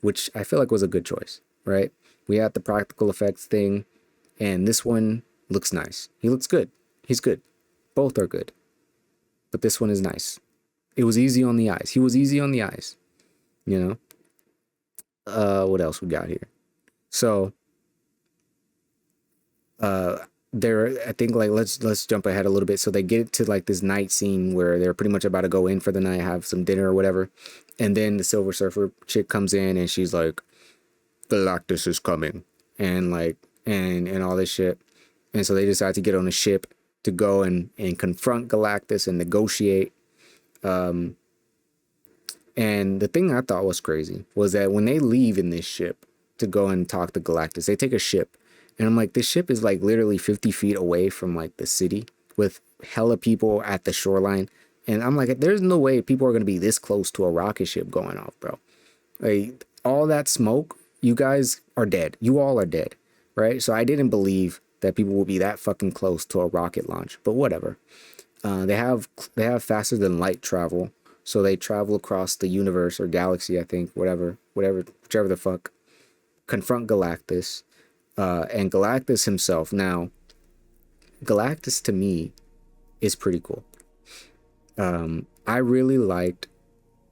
which I feel like was a good choice, right? We had the practical effects thing, and this one looks nice. He looks good. He's good. Both are good. But this one is nice. It was easy on the eyes. He was easy on the eyes, you know? What else we got here? So I think like let's jump ahead a little bit. So they get to like this night scene where they're pretty much about to go in for the night, have some dinner or whatever, and then the Silver Surfer chick comes in and she's like, Galactus is coming, and like and all this shit. And so they decide to get on a ship to go and confront Galactus and negotiate. And the thing I thought was crazy was that when they leave in this ship to go and talk to Galactus, they take a ship. And I'm like, this ship is like literally 50 feet away from like the city with hella people at the shoreline. And I'm like, there's no way people are going to be this close to a rocket ship going off, bro. Like all that smoke, you guys are dead. You all are dead, right? So I didn't believe that people will be that fucking close to a rocket launch, but whatever. They have faster than light travel. So they travel across the universe or galaxy, I think, whichever the fuck, confront Galactus. And Galactus himself. Now, Galactus to me is pretty cool. I really liked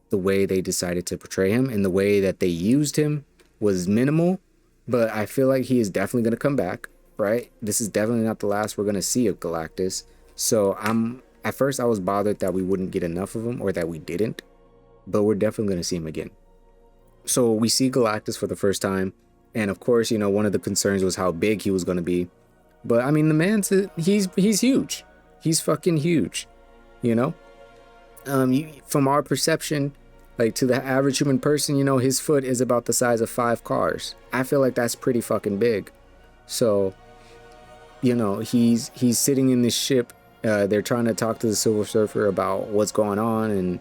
the way they decided to portray him, and the way that they used him was minimal, but I feel like he is definitely going to come back, right? This is definitely not the last we're going to see of Galactus. So I'm at first I was bothered that we wouldn't get enough of him, or that we didn't, but we're definitely going to see him again. So we see Galactus for the first time, and of course, you know, one of the concerns was how big he was going to be. But I mean, the man's he's huge. He's fucking huge, you know. From our perception, like to the average human person, you know, his foot is about the size of 5 cars. I feel like that's pretty fucking big. So, you know, he's sitting in this ship. They're trying to talk to the Silver Surfer about what's going on,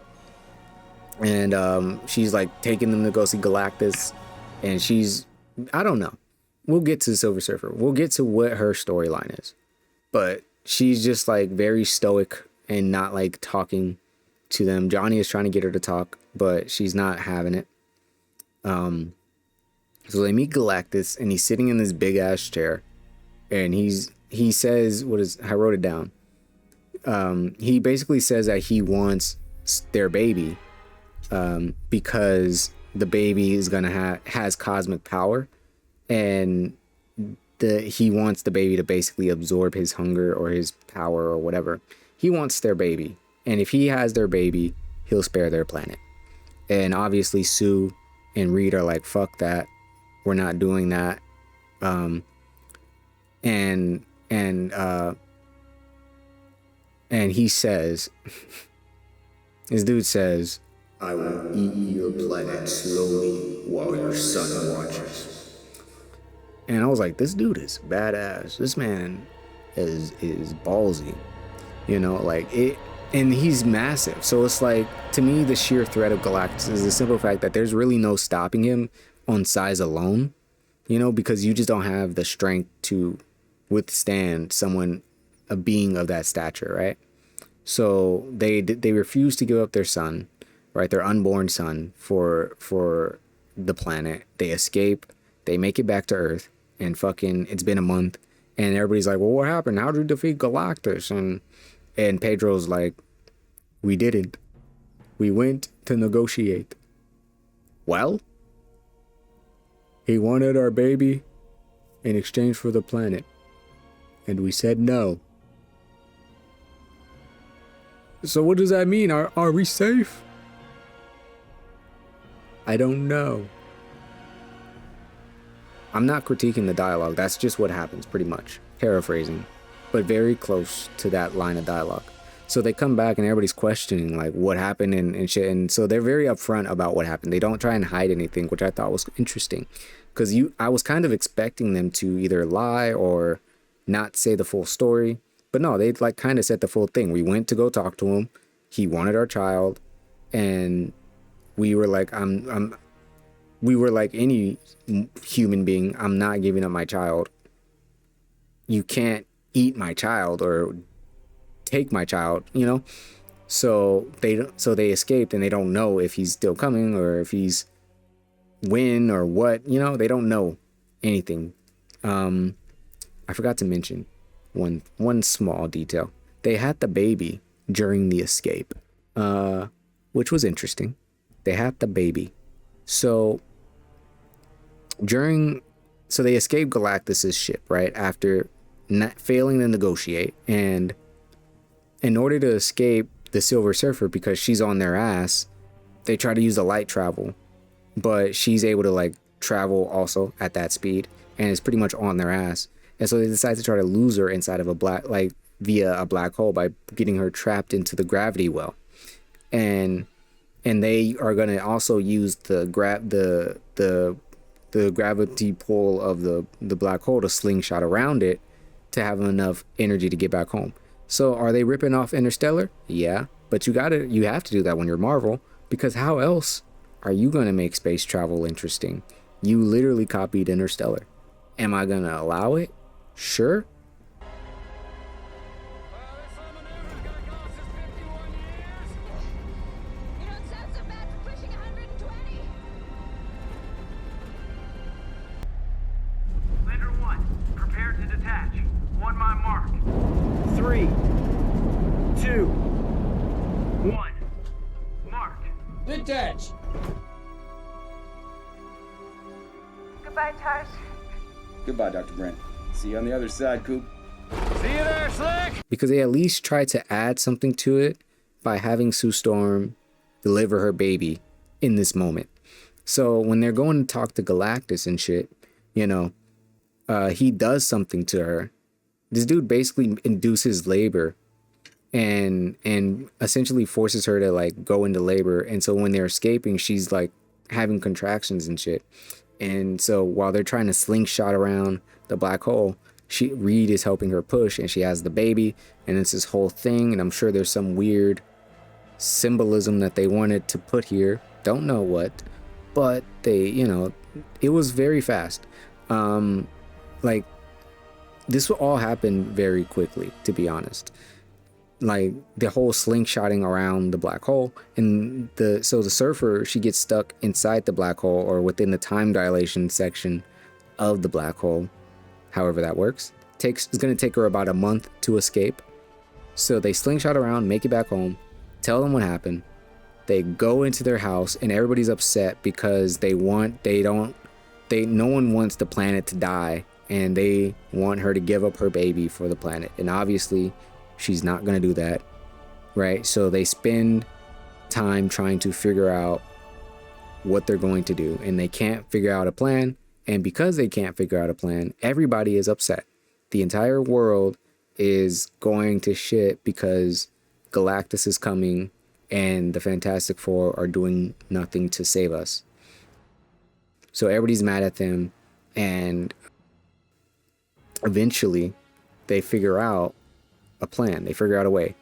and she's like taking them to go see Galactus, and I don't know. We'll get to the Silver Surfer. We'll get to what her storyline is, but she's just like very stoic and not like talking to them. Johnny is trying to get her to talk, but she's not having it. So they meet Galactus, and he's sitting in this big ass chair, and he says, I wrote it down. He basically says that he wants their baby, because the baby is has cosmic power, and he wants the baby to basically absorb his hunger or his power or whatever. He wants their baby, and if he has their baby, he'll spare their planet. And obviously Sue and Reed are like, fuck that, we're not doing that. And he says, this dude says, I will eat your planet slowly while your son watches. and I was like, this dude is badass. This man is ballsy, you know, like it. And he's massive. So it's like, to me, the sheer threat of Galactus is the simple fact that there's really no stopping him on size alone, you know, because you just don't have the strength to withstand a being of that stature, right? So they refuse to give up their son, right? Their unborn son for the planet. They escape. They make it back to Earth, and fucking, it's been a month, and everybody's like, well, what happened? How did you defeat Galactus? And Pedro's like, we didn't. We went to negotiate. Well, he wanted our baby in exchange for the planet, and we said no. So what does that mean? Are we safe? I don't know. I'm not critiquing the dialogue. That's just what happens, pretty much. Paraphrasing, but very close to that line of dialogue. So they come back and everybody's questioning like what happened and shit. And so they're very upfront about what happened. They don't try and hide anything, which I thought was interesting, because I was kind of expecting them to either lie or not say the full story. But no, they like kind of said the full thing. We went to go talk to him. He wanted our child, and we were like, we were like any human being. I'm not giving up my child. You can't eat my child or take my child, you know. So they escaped, and they don't know if he's still coming or if he's when or what, you know. They don't know anything. I forgot to mention one small detail. They had the baby during the escape, which was interesting. They had the baby. So they escaped Galactus's ship, right, after failing to negotiate, and in order to escape the Silver Surfer, because she's on their ass, they try to use the light travel, but she's able to like travel also at that speed, and is pretty much on their ass. And so they decide to try to lose her inside of via a black hole by getting her trapped into the gravity well, and they are gonna also use the gravity pull of the black hole to slingshot around it to have enough energy to get back home. So are they ripping off Interstellar? Yeah, but you have to do that when you're Marvel, because how else are you gonna make space travel interesting? You literally copied Interstellar. Am I gonna allow it? Sure. Lander 1, prepare to detach. On my mark. 3, 2, 1. Mark. Detach! Goodbye, Tars. Goodbye, Dr. Brent. See you on the other side, Coop. See you there, Slick! Because they at least tried to add something to it by having Sue Storm deliver her baby in this moment. So when they're going to talk to Galactus and shit, you know, he does something to her. This dude basically induces labor and essentially forces her to like go into labor. And so when they're escaping, she's like having contractions and shit. And so while they're trying to slingshot around the black hole, Reed is helping her push, and she has the baby, and it's this whole thing. And I'm sure there's some weird symbolism that they wanted to put here. Don't know what, but they, you know, it was very fast. Like this will all happen very quickly, to be honest. Like the whole slingshotting around the black hole, and the surfer, she gets stuck inside the black hole or within the time dilation section of the black hole. However that works. It's going to take her about a month to escape. So they slingshot around, make it back home, tell them what happened. They go into their house, and everybody's upset because no one wants the planet to die, and they want her to give up her baby for the planet. And obviously she's not going to do that, right? So they spend time trying to figure out what they're going to do, and they can't figure out a plan. And because they can't figure out a plan, everybody is upset. The entire world is going to shit because Galactus is coming and the Fantastic Four are doing nothing to save us. So everybody's mad at them, and eventually they figure out a plan. They figure out a way.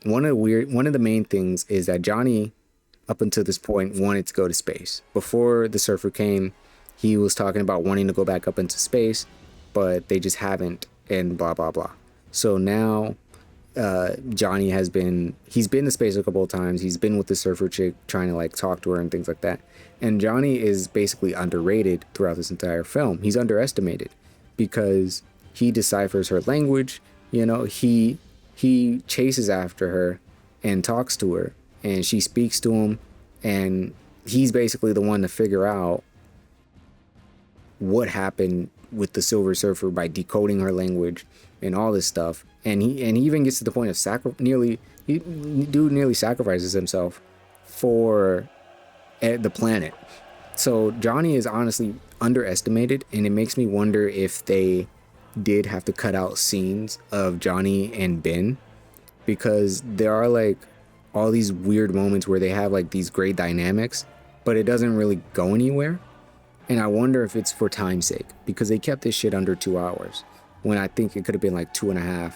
One of the main things is that Johnny, up until this point, wanted to go to space. Before the Surfer came, he was talking about wanting to go back up into space, but they just haven't, and blah, blah, blah. So now Johnny he's been to space a couple of times. He's been with the Surfer chick trying to like talk to her and things like that. And Johnny is basically underrated throughout this entire film. He's underestimated because he deciphers her language. You know, he chases after her and talks to her, and she speaks to him, and he's basically the one to figure out what happened with the Silver Surfer by decoding her language and all this stuff. And he even gets to the point of nearly sacrifices himself for the planet. So Johnny is honestly underestimated, and it makes me wonder if they did have to cut out scenes of Johnny and Ben, because there are like all these weird moments where they have like these great dynamics, but it doesn't really go anywhere. And I wonder if it's for time's sake, because they kept this shit under 2 hours, when I think it could have been like 2.5,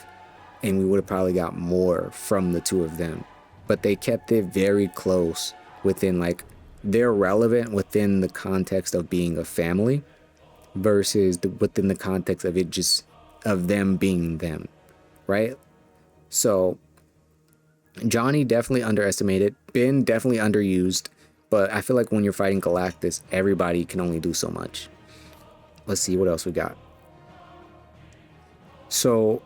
and we would have probably got more from the two of them. But they kept it very close within, like, they're relevant within the context of being a family versus within the context of it just, of them being them, right? So Johnny definitely underestimated, Ben definitely underused. But I feel like when you're fighting Galactus, everybody can only do so much. Let's see what else we got. So,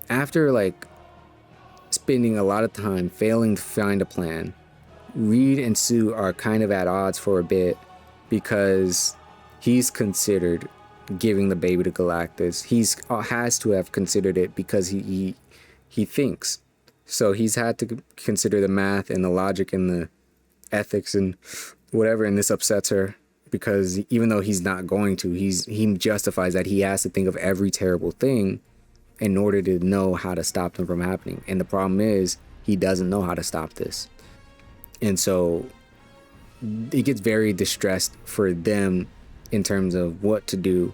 after like spending a lot of time failing to find a plan, Reed and Sue are kind of at odds for a bit because he's considered giving the baby to Galactus. He's has to have considered it because he thinks. So he's had to consider the math and the logic and the ethics and whatever, and this upsets her because even though he's not going to, he justifies that he has to think of every terrible thing in order to know how to stop them from happening. And the problem is he doesn't know how to stop this. And so it gets very distressed for them in terms of what to do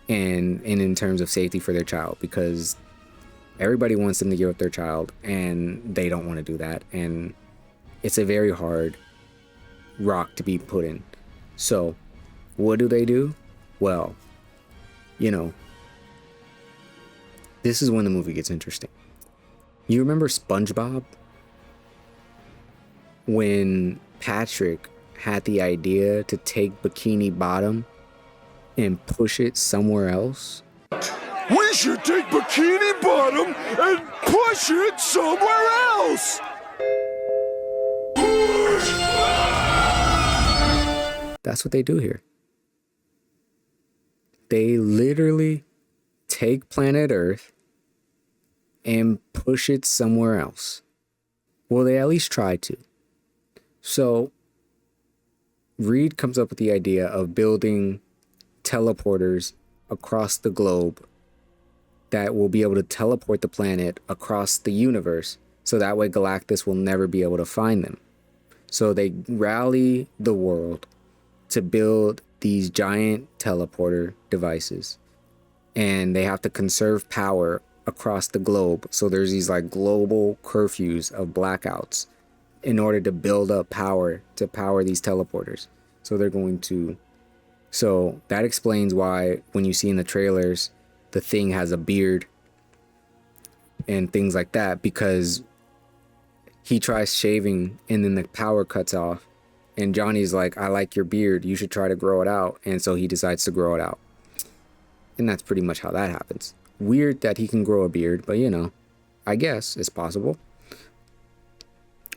and in terms of safety for their child, because everybody wants them to give up their child, and they don't want to do that. And it's a very hard rock to be put in. So what do? Well, you know, this is when the movie gets interesting. You remember SpongeBob? When Patrick had the idea to take Bikini Bottom and push it somewhere else? We should take Bikini Bottom and push it somewhere else! That's what they do here. They literally take planet Earth and push it somewhere else. Well, they at least try to. So Reed comes up with the idea of building teleporters across the globe that will be able to teleport the planet across the universe, so that way Galactus will never be able to find them. So they rally the world to build these giant teleporter devices, and they have to conserve power across the globe. So there's these like global curfews of blackouts in order to build up power to power these teleporters. So that explains why when you see in the trailers, the Thing has a beard and things like that, because he tries shaving and then the power cuts off. And Johnny's like, I like your beard. You should try to grow it out. And so he decides to grow it out. And that's pretty much how that happens. Weird that he can grow a beard, but I guess it's possible.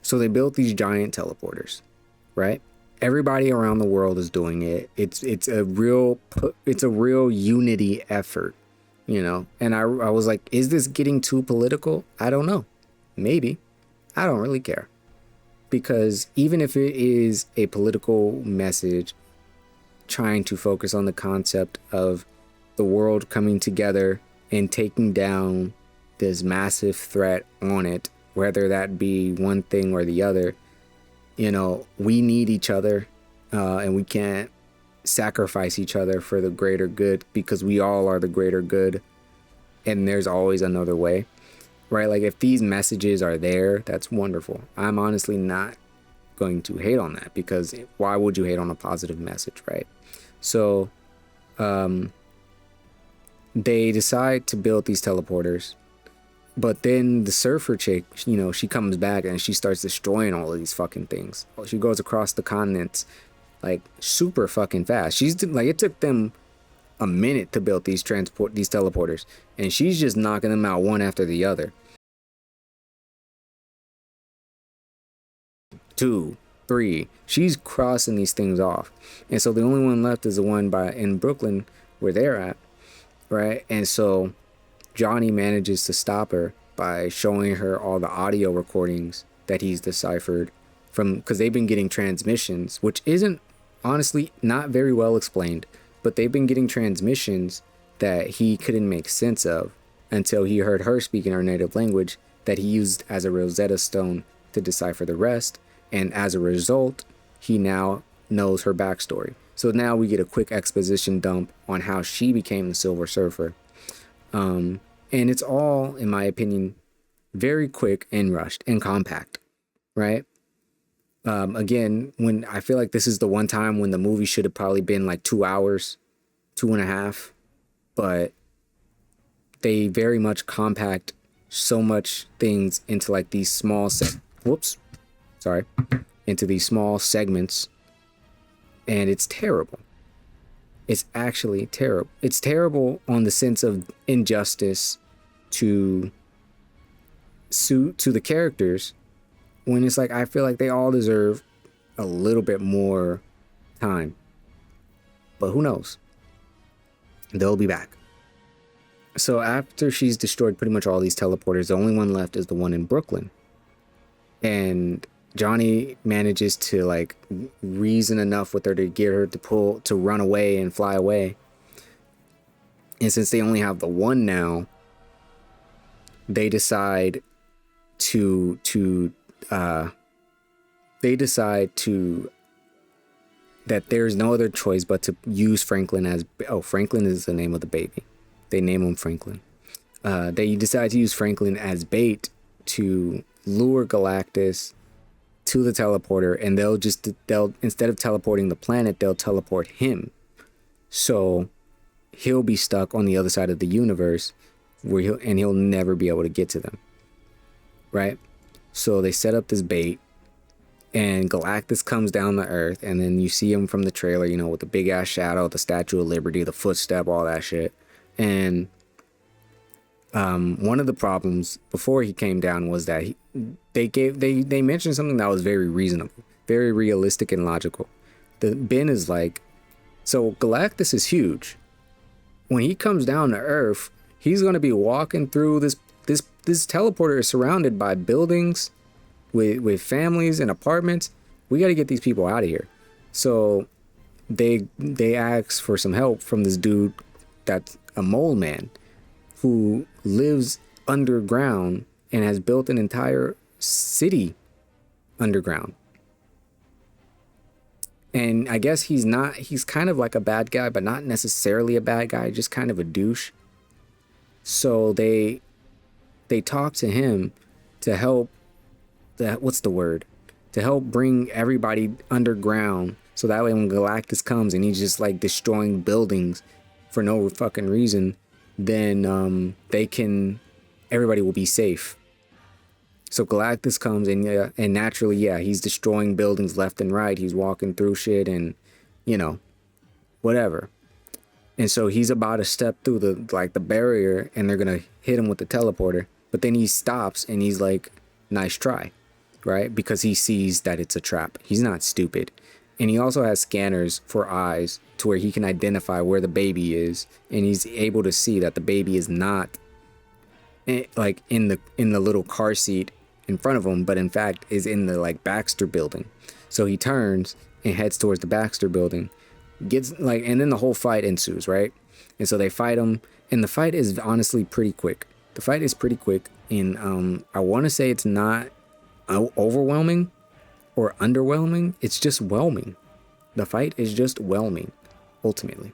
So they built these giant teleporters, right? Everybody around the world is doing it. It's a real unity effort, And I was like, is this getting too political? I don't know. Maybe. I don't really care. Because even if it is a political message trying to focus on the concept of the world coming together and taking down this massive threat on it, whether that be one thing or the other, we need each other, and we can't sacrifice each other for the greater good, because we all are the greater good, and there's always another way, right? Like, if these messages are there, that's wonderful. I'm honestly not going to hate on that, because why would you hate on a positive message, right? So they decide to build these teleporters, but then the surfer chick, she comes back and she starts destroying all of these fucking things. She goes across the continents like super fucking fast. She's like, it took them a minute to build these teleporters, and she's just knocking them out one after the other. 2, 3. She's crossing these things off, and so the only one left is the one in Brooklyn where they're at, right? And so Johnny manages to stop her by showing her all the audio recordings that he's deciphered because they've been getting transmissions, which isn't honestly not very well explained, but they've been getting transmissions that he couldn't make sense of until he heard her speak in her native language that he used as a Rosetta Stone to decipher the rest. And as a result, he now knows her backstory. So now we get a quick exposition dump on how she became the Silver Surfer. And it's all, in my opinion, very quick and rushed and compact, right? Again, when I feel like this is the one time when the movie should have probably been like 2 hours, 2.5, but they very much compact so much things into like these small into these small segments, and it's terrible. It's actually terrible. It's terrible on the sense of injustice to the characters, when it's like, I feel like they all deserve a little bit more time. But who knows? They'll be back. So after she's destroyed pretty much all these teleporters, the only one left is the one in Brooklyn. And Johnny manages to like reason enough with her to get her to run away and fly away. And since they only have the one now, they decide that there's no other choice but to use Franklin as... Oh, Franklin is the name of the baby. They name him Franklin. They decide to use Franklin as bait to lure Galactus to the teleporter, and they'll instead of teleporting the planet, they'll teleport him. So he'll be stuck on the other side of the universe where he'll never be able to get to them. Right? So they set up this bait, and Galactus comes down to Earth, and then you see him from the trailer, with the big ass shadow, the Statue of Liberty, the footstep, all that shit. And one of the problems before he came down was that they mentioned something that was very reasonable, very realistic and logical. Ben is like, so Galactus is huge. When he comes down to Earth, He's gonna be walking through this teleporter is surrounded by buildings with families and apartments. We got to get these people out of here. So they ask for some help from this dude that's a mole man who lives underground and has built an entire city underground. And I guess he's kind of like a bad guy, but not necessarily a bad guy, just kind of a douche. So they talk to him to help to help bring everybody underground, so that way when Galactus comes and he's just like destroying buildings for no fucking reason, then everybody will be safe. So Galactus comes and naturally, he's destroying buildings left and right. He's walking through shit and, whatever. And so he's about to step through the barrier and they're going to hit him with the teleporter. But then he stops and he's like, nice try, right? Because he sees that it's a trap. He's not stupid. And he also has scanners for eyes to where he can identify where the baby is. And he's able to see that the baby is not like in the little car seat in front of him, but in fact is in the like Baxter building. So he turns and heads towards the Baxter building, and then the whole fight ensues, right? And so they fight him, and the fight is honestly pretty quick. The fight is pretty quick, and I want to say it's not overwhelming or underwhelming. It's just whelming. The fight is just whelming, ultimately.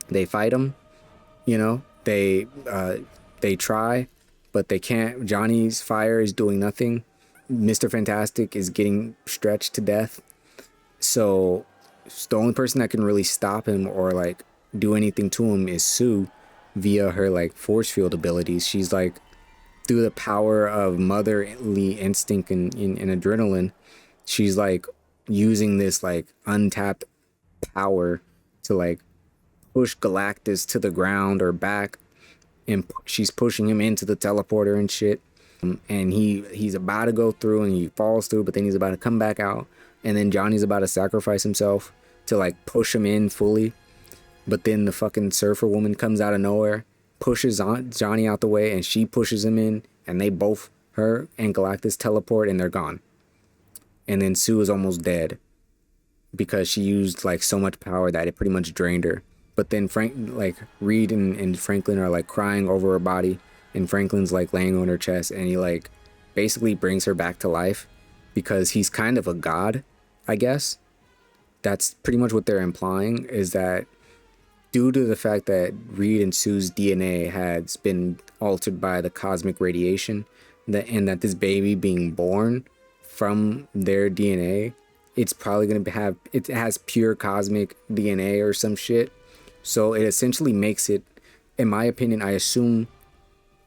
They fight him, they try, but they can't. Johnny's fire is doing nothing. Mr. Fantastic is getting stretched to death. So the only person that can really stop him or like do anything to him is Sue via her like force field abilities. She's like, through the power of motherly instinct and adrenaline, she's like using this like untapped power to like push Galactus to the ground or back, and she's pushing him into the teleporter and shit. And he's about to go through and he falls through, but then he's about to come back out, and then Johnny's about to sacrifice himself to like push him in fully. But then the fucking surfer woman comes out of nowhere, pushes Johnny out the way, and she pushes him in, and they both, her and Galactus, teleport, and they're gone. And then Sue is almost dead because she used like so much power that it pretty much drained her. But then Reed and Franklin are like crying over her body, and Franklin's like laying on her chest, and he like basically brings her back to life because he's kind of a god, I guess. That's pretty much what they're implying, is that due to the fact that Reed and Sue's DNA has been altered by the cosmic radiation, and that this baby being born from their DNA, it's probably going to it has pure cosmic DNA or some shit. So it essentially makes it, in my opinion, I assume,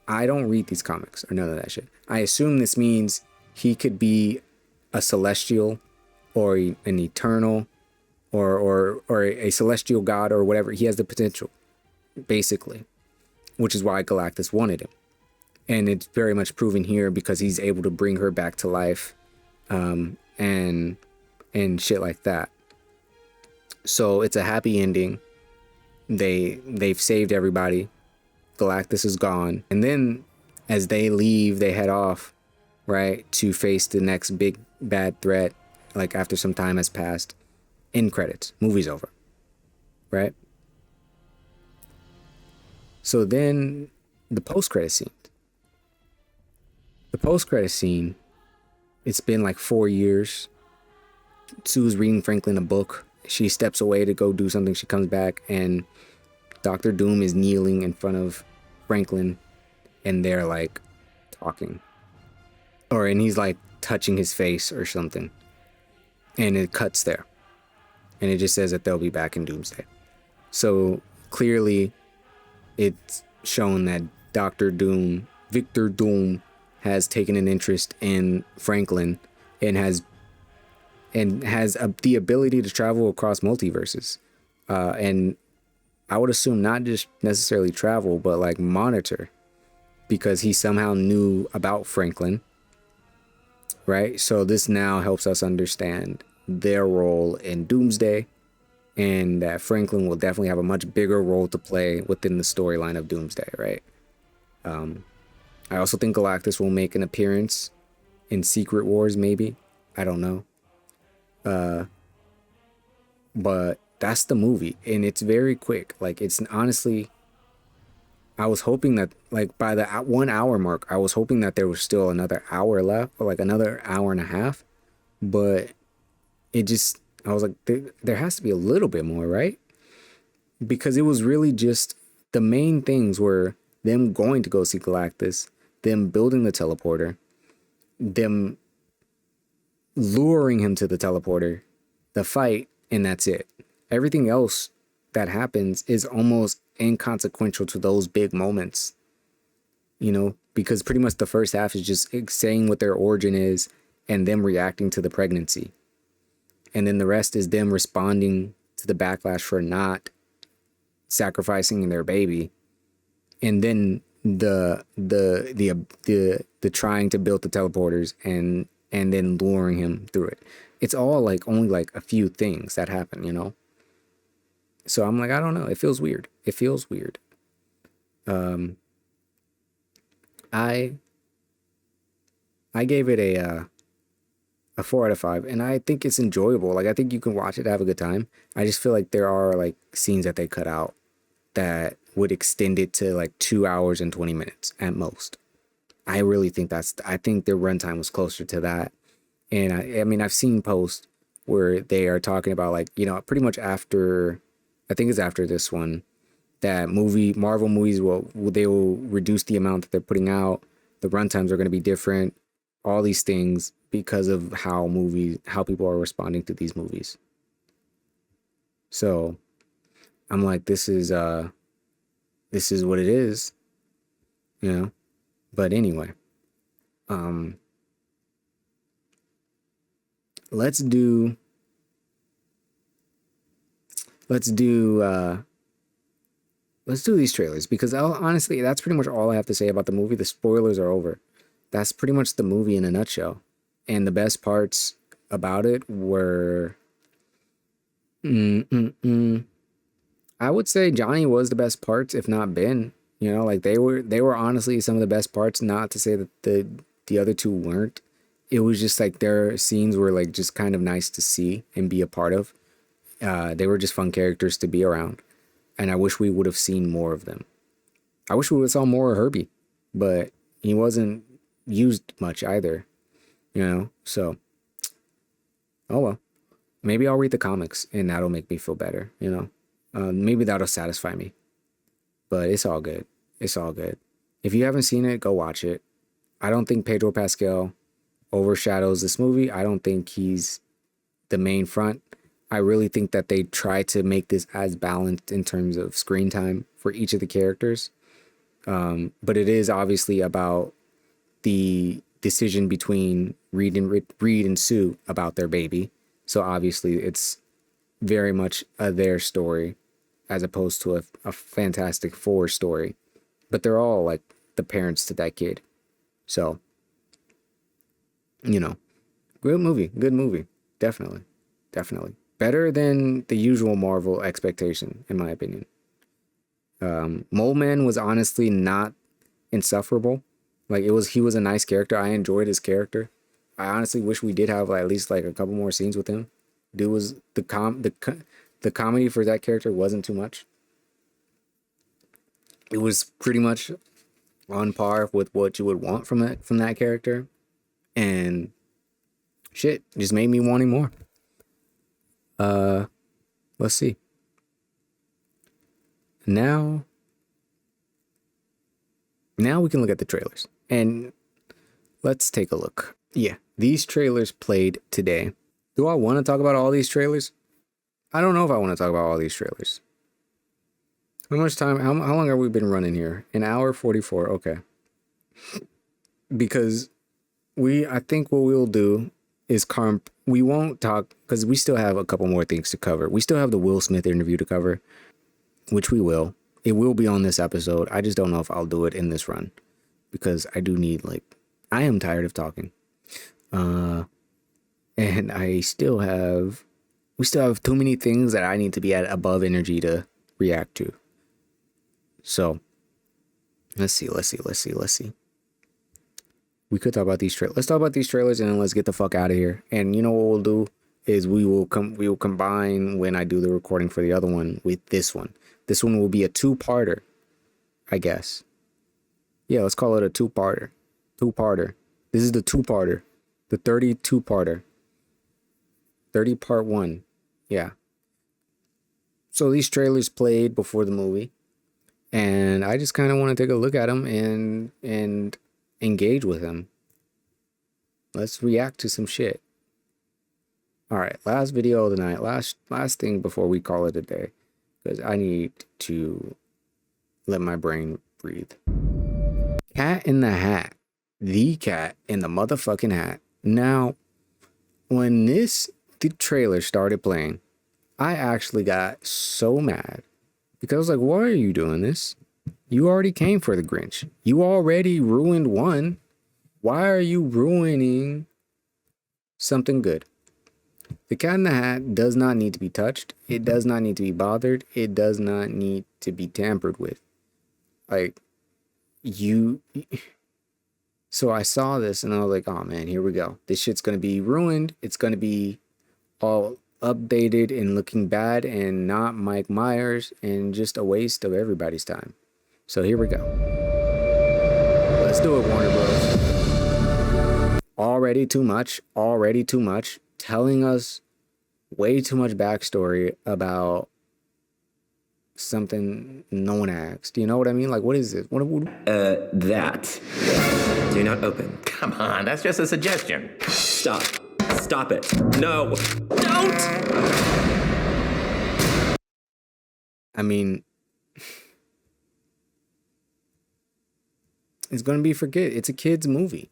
I don't read these comics or none of that shit. I assume this means he could be a celestial or an eternal or a celestial god or whatever. He has the potential, basically, which is why Galactus wanted him. And it's very much proven here because he's able to bring her back to life, and shit like that. So it's a happy ending. They've saved everybody. Galactus is gone. And then as they leave, they head off, right, to face the next big bad threat, like after some time has passed. End credits. Movie's over. Right? So then the post-credit scene. The post-credit scene, it's been like 4 years. Sue's reading Franklin a book. She steps away to go do something. She comes back and Dr. Doom is kneeling in front of Franklin, and they're like talking. And he's like touching his face or something. And it cuts there. And it just says that they'll be back in Doomsday. So clearly it's shown that Victor Doom, has taken an interest in Franklin and has the ability to travel across multiverses. And I would assume not just necessarily travel, but like monitor, because he somehow knew about Franklin, right? So this now helps us understand their role in Doomsday and that Franklin will definitely have a much bigger role to play within the storyline of Doomsday, right? I also think Galactus will make an appearance in Secret Wars, maybe. I don't know. But that's the movie, and it's very quick. Like, it's honestly, I was hoping that, like, by the 1 hour mark, I was hoping that there was still another hour left, or like another hour and a half. But it just, I was like, there has to be a little bit more, right? Because it was really just, the main things were them going to go see Galactus, them building the teleporter, them luring him to the teleporter, the fight, and that's it. Everything else that happens is almost inconsequential to those big moments, you know, because pretty much the first half is just saying what their origin is and them reacting to the pregnancy. And then the rest is them responding to the backlash for not sacrificing their baby. And then the trying to build the teleporters and then luring him through it. It's all like only like a few things that happen, you know? So I'm like, I don't know. It feels weird. It feels weird. I gave it a 4 out of 5, and I think it's enjoyable. Like, I think you can watch it, have a good time. I just feel like there are like scenes that they cut out that would extend it to like 2 hours and 20 minutes at most. I really think I think their runtime was closer to that. And I mean, I've seen posts where they are talking about, like, you know, pretty much after, I think it's after this one, that Marvel movies they will reduce the amount that they're putting out. The runtimes are going to be different, all these things because of how people are responding to these movies. So I'm like, this is what it is, you know? But anyway, let's do these trailers, because honestly, that's pretty much all I have to say about the movie. The spoilers are over. That's pretty much the movie in a nutshell. And the best parts about it were, I would say Johnny was the best parts, if not Ben. You know, like they were honestly some of the best parts. Not to say that the other two weren't. It was just like their scenes were like just kind of nice to see and be a part of. They were just fun characters to be around. And I wish we would have seen more of them. I wish we would have saw more of Herbie, but he wasn't used much either, you know? So, oh well. Maybe I'll read the comics and that'll make me feel better, you know? Maybe that'll satisfy me. But it's all good. It's all good. If you haven't seen it, go watch it. I don't think Pedro Pascal overshadows this movie. I don't think he's the main front. I really think that they try to make this as balanced in terms of screen time for each of the characters. But it is obviously about the decision between Reed and Sue about their baby. So obviously it's very much their story as opposed to a Fantastic Four story. But they're all like the parents to that kid. So, you know, good movie. Definitely. Better than the usual Marvel expectation, in my opinion. Mole Man was honestly not insufferable. Like, he was a nice character. I enjoyed his character. I honestly wish we did have at least like a couple more scenes with him. Dude was the comedy for that character wasn't too much. It was pretty much on par with what you would want from that character, and shit just made me wanting more. Let's see. Now we can look at the trailers and let's take a look. Yeah, these trailers played today. Do I want to talk about all these trailers? I don't know if I want to talk about all these trailers. How much time? How long have we been running here? An hour 44. Okay. Because I think what we'll do is we won't talk, because we still have a couple more things to cover. We still have the Will Smith interview to cover, which we will. It will be on this episode. I just don't know if I'll do it in this run, because I do need, I am tired of talking. And I still have we still have too many things that I need to be at above energy to react to. So let's see. We could talk about these trailers. Let's talk about these trailers and then let's get the fuck out of here. And you know what we'll do is we will combine when I do the recording for the other one with this one. This one will be a two-parter, I guess. Yeah, let's call it a two-parter. This is the two-parter. The 32-parter. 30 part 1. Yeah. So these trailers played before the movie. And I just kind of want to take a look at them and engage with them. Let's react to some shit. All right, last video of the night. Last thing before we call it a day. Because I need to let my brain breathe. Cat in the Hat. The Cat in the motherfucking Hat. Now, when the trailer started playing, I actually got so mad. Because I was like, why are you doing this? You already came for the Grinch. You already ruined one. Why are you ruining something good? The Cat in the Hat does not need to be touched. It does not need to be bothered. It does not need to be tampered with. Like, So I saw this and I was like, oh man, here we go. This shit's going to be ruined. It's going to be all updated and looking bad and not Mike Myers and just a waste of everybody's time. So here we go. Let's do it, Warner Bros. Already too much. Telling us way too much backstory about something no one asked. You know what I mean? Like, what is this? That. Do not open. Come on, that's just a suggestion. Stop. Stop it. No. Don't! I mean, it's going to be for kids. It's a kid's movie.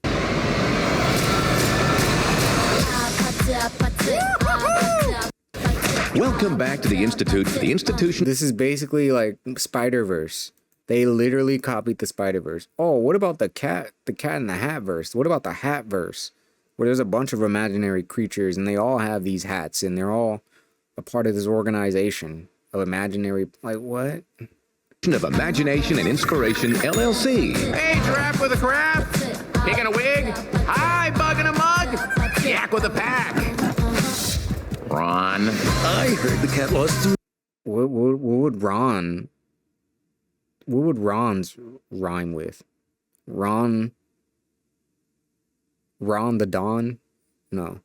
Welcome back to the Institute. The institution. This is basically like Spider-Verse. They literally copied the Spider-Verse. Oh, what about the Cat in the Hat verse? What about the Hat verse? Where there's a bunch of imaginary creatures and they all have these hats and they're all a part of this organization of imaginary, like what? Of Imagination and Inspiration, LLC. Hey, giraffe with a crab, pig in a wig, hi, bug in a mug, yak with a pack. Ron. I heard the cat lost two. What would Ron's rhyme with? Ron the Dawn? No.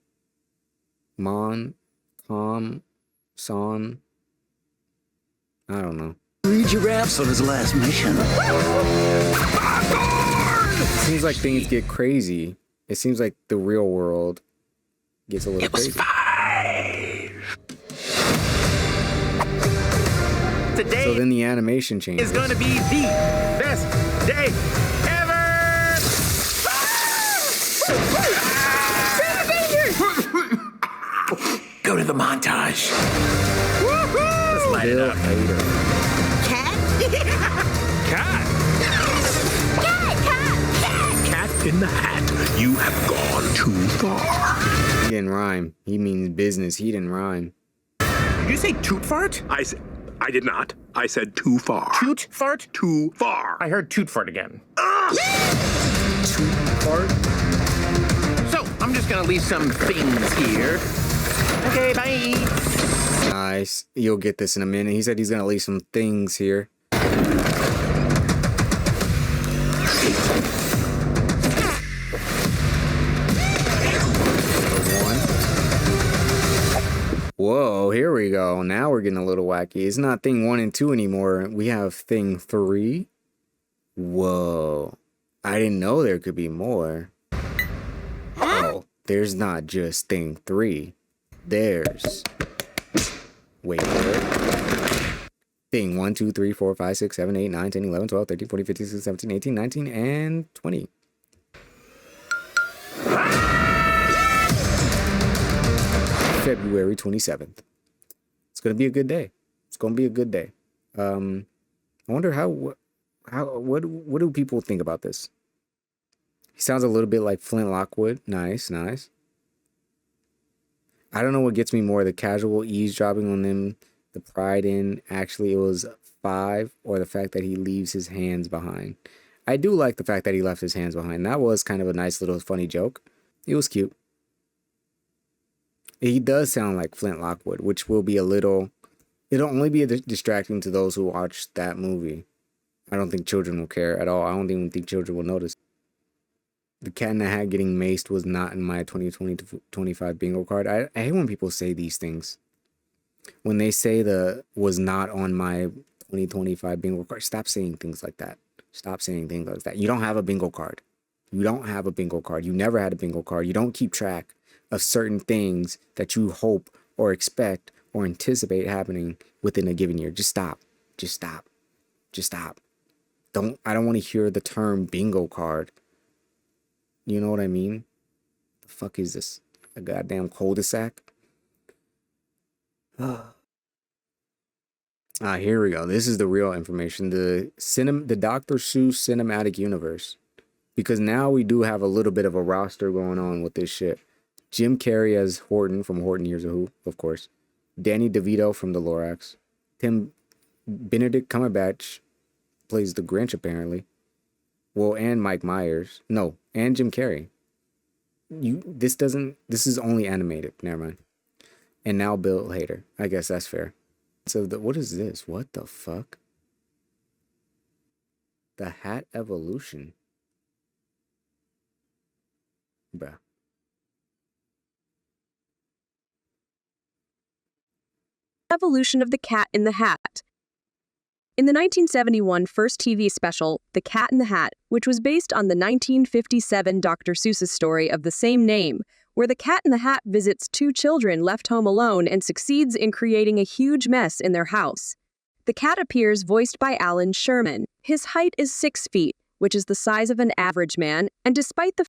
Son. I don't know. 3 giraffes on his last mission. It seems like things get crazy. It seems like the real world gets a little crazy. 5. Today So then the animation changes. is going to be the best day ever. Go to the montage. Let's light it Bill up. Hader. Cat in the Hat. You have gone too far. He didn't rhyme. He means business. He didn't rhyme. Did you say toot fart? I did not. I said too far. Toot fart? Too far. I heard toot fart again. Part? So, I'm just gonna leave some things here. Okay, bye. Nice. You'll get this in a minute. He said he's gonna leave some things here. Whoa, here we go. Now we're getting a little wacky. It's not thing 1 and 2 anymore. We have thing 3. Whoa. I didn't know there could be more. Oh, there's not just thing 3. There's... Wait, what? Thing 1, 2, 3, 4, 5, 6, 7, 8, 9, 10, 11, 12, 13, 14, 15, 16, 17, 18, 19, and 20. February 27th. It's gonna be a good day. It's gonna be a good day. I wonder what do people think about this? He sounds a little bit like Flint Lockwood. Nice. I don't know what gets me more, the casual eavesdropping on them, the pride in actually it was 5, or the fact that he leaves his hands behind. I do like the fact that he left his hands behind. That was kind of a nice little funny joke. It was cute. He does sound like Flint Lockwood, which will be a little... It'll only be distracting to those who watch that movie. I don't think children will care at all. I don't even think children will notice. The Cat in the Hat getting maced was not in my 2020-25 bingo card. I hate when people say these things. When they say the was not on my 2025 bingo card, stop saying things like that. Stop saying things like that. You don't have a bingo card. You don't have a bingo card. You never had a bingo card. You don't keep track of certain things that you hope or expect or anticipate happening within a given year. Just stop. Just stop. Just stop. I don't want to hear the term bingo card. You know what I mean? The fuck is this? A goddamn cul-de-sac? Here we go. This is the real information. The Dr. Seuss cinematic universe. Because now we do have a little bit of a roster going on with this shit. Jim Carrey as Horton from Horton Hears a Who, of course. Danny DeVito from The Lorax. Benedict Cumberbatch plays the Grinch, apparently. Well, and Mike Myers. No, and Jim Carrey. This is only animated. Never mind. And now Bill Hader. I guess that's fair. So what is this? What the fuck? The Hat Evolution. Bruh. Evolution of the Cat in the Hat. In the 1971 first TV special, The Cat in the Hat, which was based on the 1957 Dr. Seuss's story of the same name, where the Cat in the Hat visits 2 children left home alone and succeeds in creating a huge mess in their house. The cat appears voiced by Alan Sherman. His height is 6 feet, which is the size of an average man, and despite the...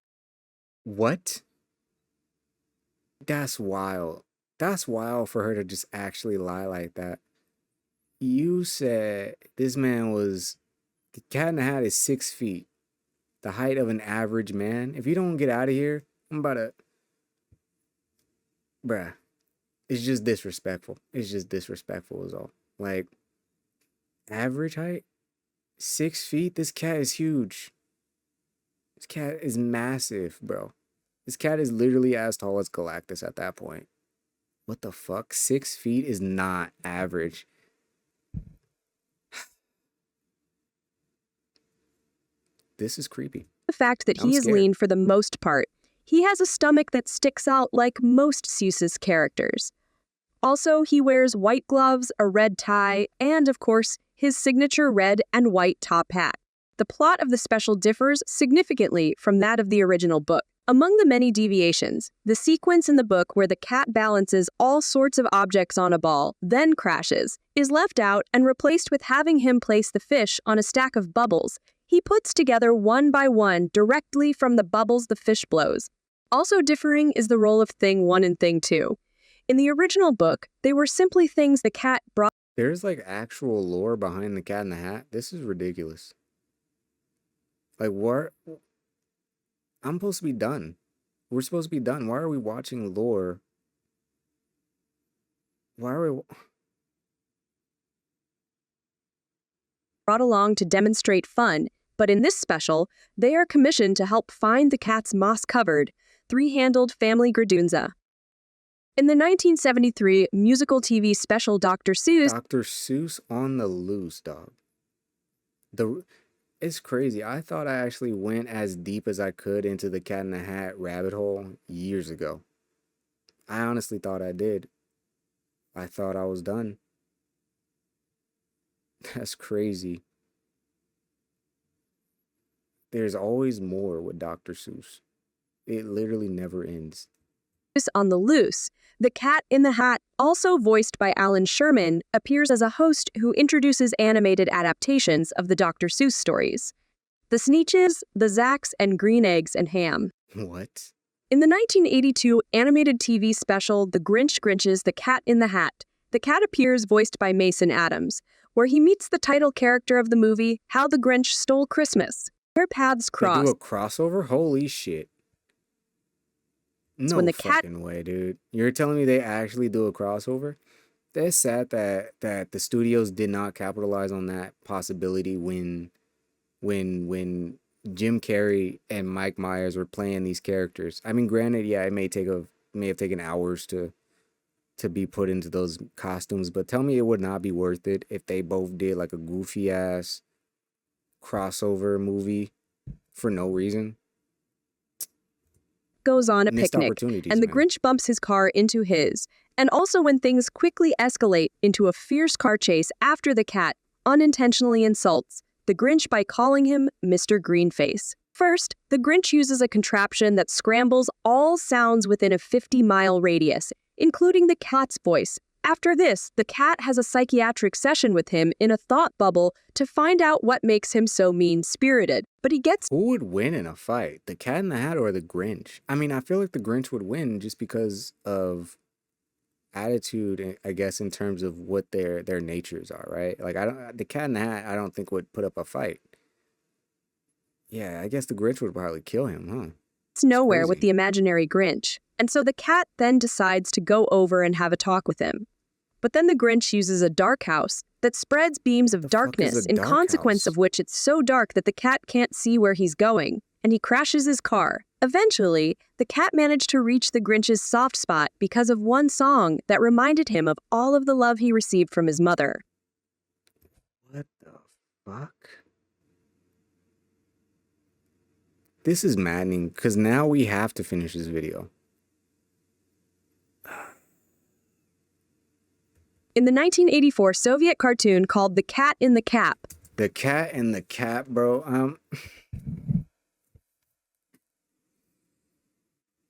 What? That's wild. That's wild for her to just actually lie like that. You said this man was... The Cat in the Hat is 6 feet. The height of an average man. If you don't get out of here, I'm about to... Bruh. It's just disrespectful. It's just disrespectful is all. Like, average height? 6 feet? This cat is huge. This cat is massive, bro. This cat is literally as tall as Galactus at that point. What the fuck? 6 feet is not average. This is creepy. The fact that he is lean for the most part. He has a stomach that sticks out like most Seuss's characters. Also, he wears white gloves, a red tie, and, of course, his signature red and white top hat. The plot of the special differs significantly from that of the original book. Among the many deviations, the sequence in the book where the cat balances all sorts of objects on a ball, then crashes, is left out and replaced with having him place the fish on a stack of bubbles. He puts together one by one directly from the bubbles the fish blows. Also differing is the role of Thing 1 and Thing 2. In the original book, they were simply things the cat brought. There's like actual lore behind the Cat in the Hat. This is ridiculous. Like, what? I'm supposed to be done. We're supposed to be done. Why are we watching lore? Why are we... brought along to demonstrate fun, but in this special, they are commissioned to help find the cat's moss-covered, 3-handled family Gradunza. In the 1973 musical TV special Dr. Seuss... Dr. Seuss on the loose, dog. It's crazy. I thought I actually went as deep as I could into the Cat in the Hat rabbit hole years ago. I honestly thought I did. I thought I was done. That's crazy. There's always more with Dr. Seuss. It literally never ends. On the loose, the Cat in the Hat, also voiced by Alan Sherman, appears as a host who introduces animated adaptations of the Dr. Seuss stories. The Sneetches, the Zacks, and Green Eggs and Ham. What? In the 1982 animated TV special The Grinch Grinches the Cat in the Hat, the cat appears voiced by Mason Adams, where he meets the title character of the movie, How the Grinch Stole Christmas. Their paths cross. They do a crossover? Holy shit. No when the cat fucking way, dude. You're telling me they actually do a crossover? That's sad that the studios did not capitalize on that possibility when Jim Carrey and Mike Myers were playing these characters. I mean, granted, yeah, it may have taken hours to be put into those costumes, but tell me it would not be worth it if they both did like a goofy ass crossover movie for no reason. goes on a Missed picnic, opportunities, and the man. Grinch bumps his car into his. And also when things quickly escalate into a fierce car chase after the cat unintentionally insults the Grinch by calling him Mr. Greenface. First, the Grinch uses a contraption that scrambles all sounds within a 50-mile radius, including the cat's voice. After this, the cat has a psychiatric session with him in a thought bubble to find out what makes him so mean-spirited. But he gets... Who would win in a fight? The Cat in the Hat or the Grinch? I mean, I feel like the Grinch would win just because of attitude, I guess, in terms of what their natures are, right? Like, the Cat in the Hat, I don't think would put up a fight. Yeah, I guess the Grinch would probably kill him, huh? It's nowhere with crazy. the imaginary Grinch, and so the cat then decides to go over and have a talk with him. But then the Grinch uses a dark house that spreads beams of The fuck is darkness, a in dark consequence house? of which it's so dark that the cat can't see where he's going, and he crashes his car. Eventually, the cat managed to reach the Grinch's soft spot because of one song that reminded him of all of the love he received from his mother. What the fuck? This is maddening because now we have to finish this video. In the 1984 Soviet cartoon called The Cat in the Cap, The Cat in the Cap, bro.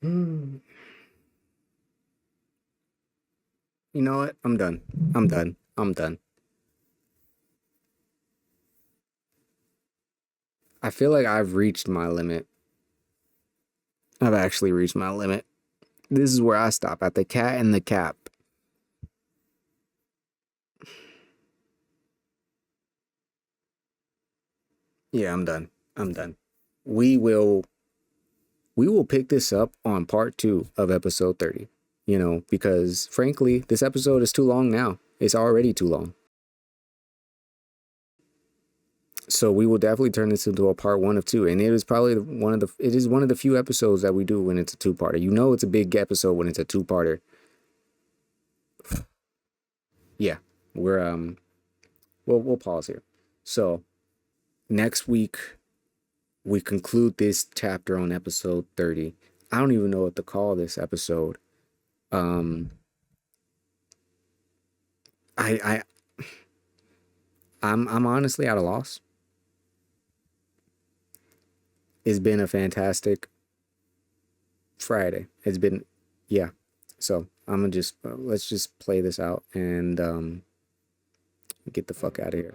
You know what? I'm done. I'm done. I'm done. I feel like I've reached my limit. I've actually reached my limit. This is where I stop, at The Cat in the Cap. Yeah, I'm done. I'm done. We will pick this up on part 2 of episode 30. You know, because frankly, this episode is too long now. It's already too long. So we will definitely turn this into a part 1 of 2, and it is probably one of the few episodes that we do when it's a 2-parter. You know, it's a big episode when it's a 2-parter. Yeah, we'll pause here. So next week we conclude this chapter on episode 30. I don't even know what to call this episode. I'm honestly at a loss. It's been a fantastic Friday. It's been, yeah. So I'm gonna let's just play this out and get the fuck out of here.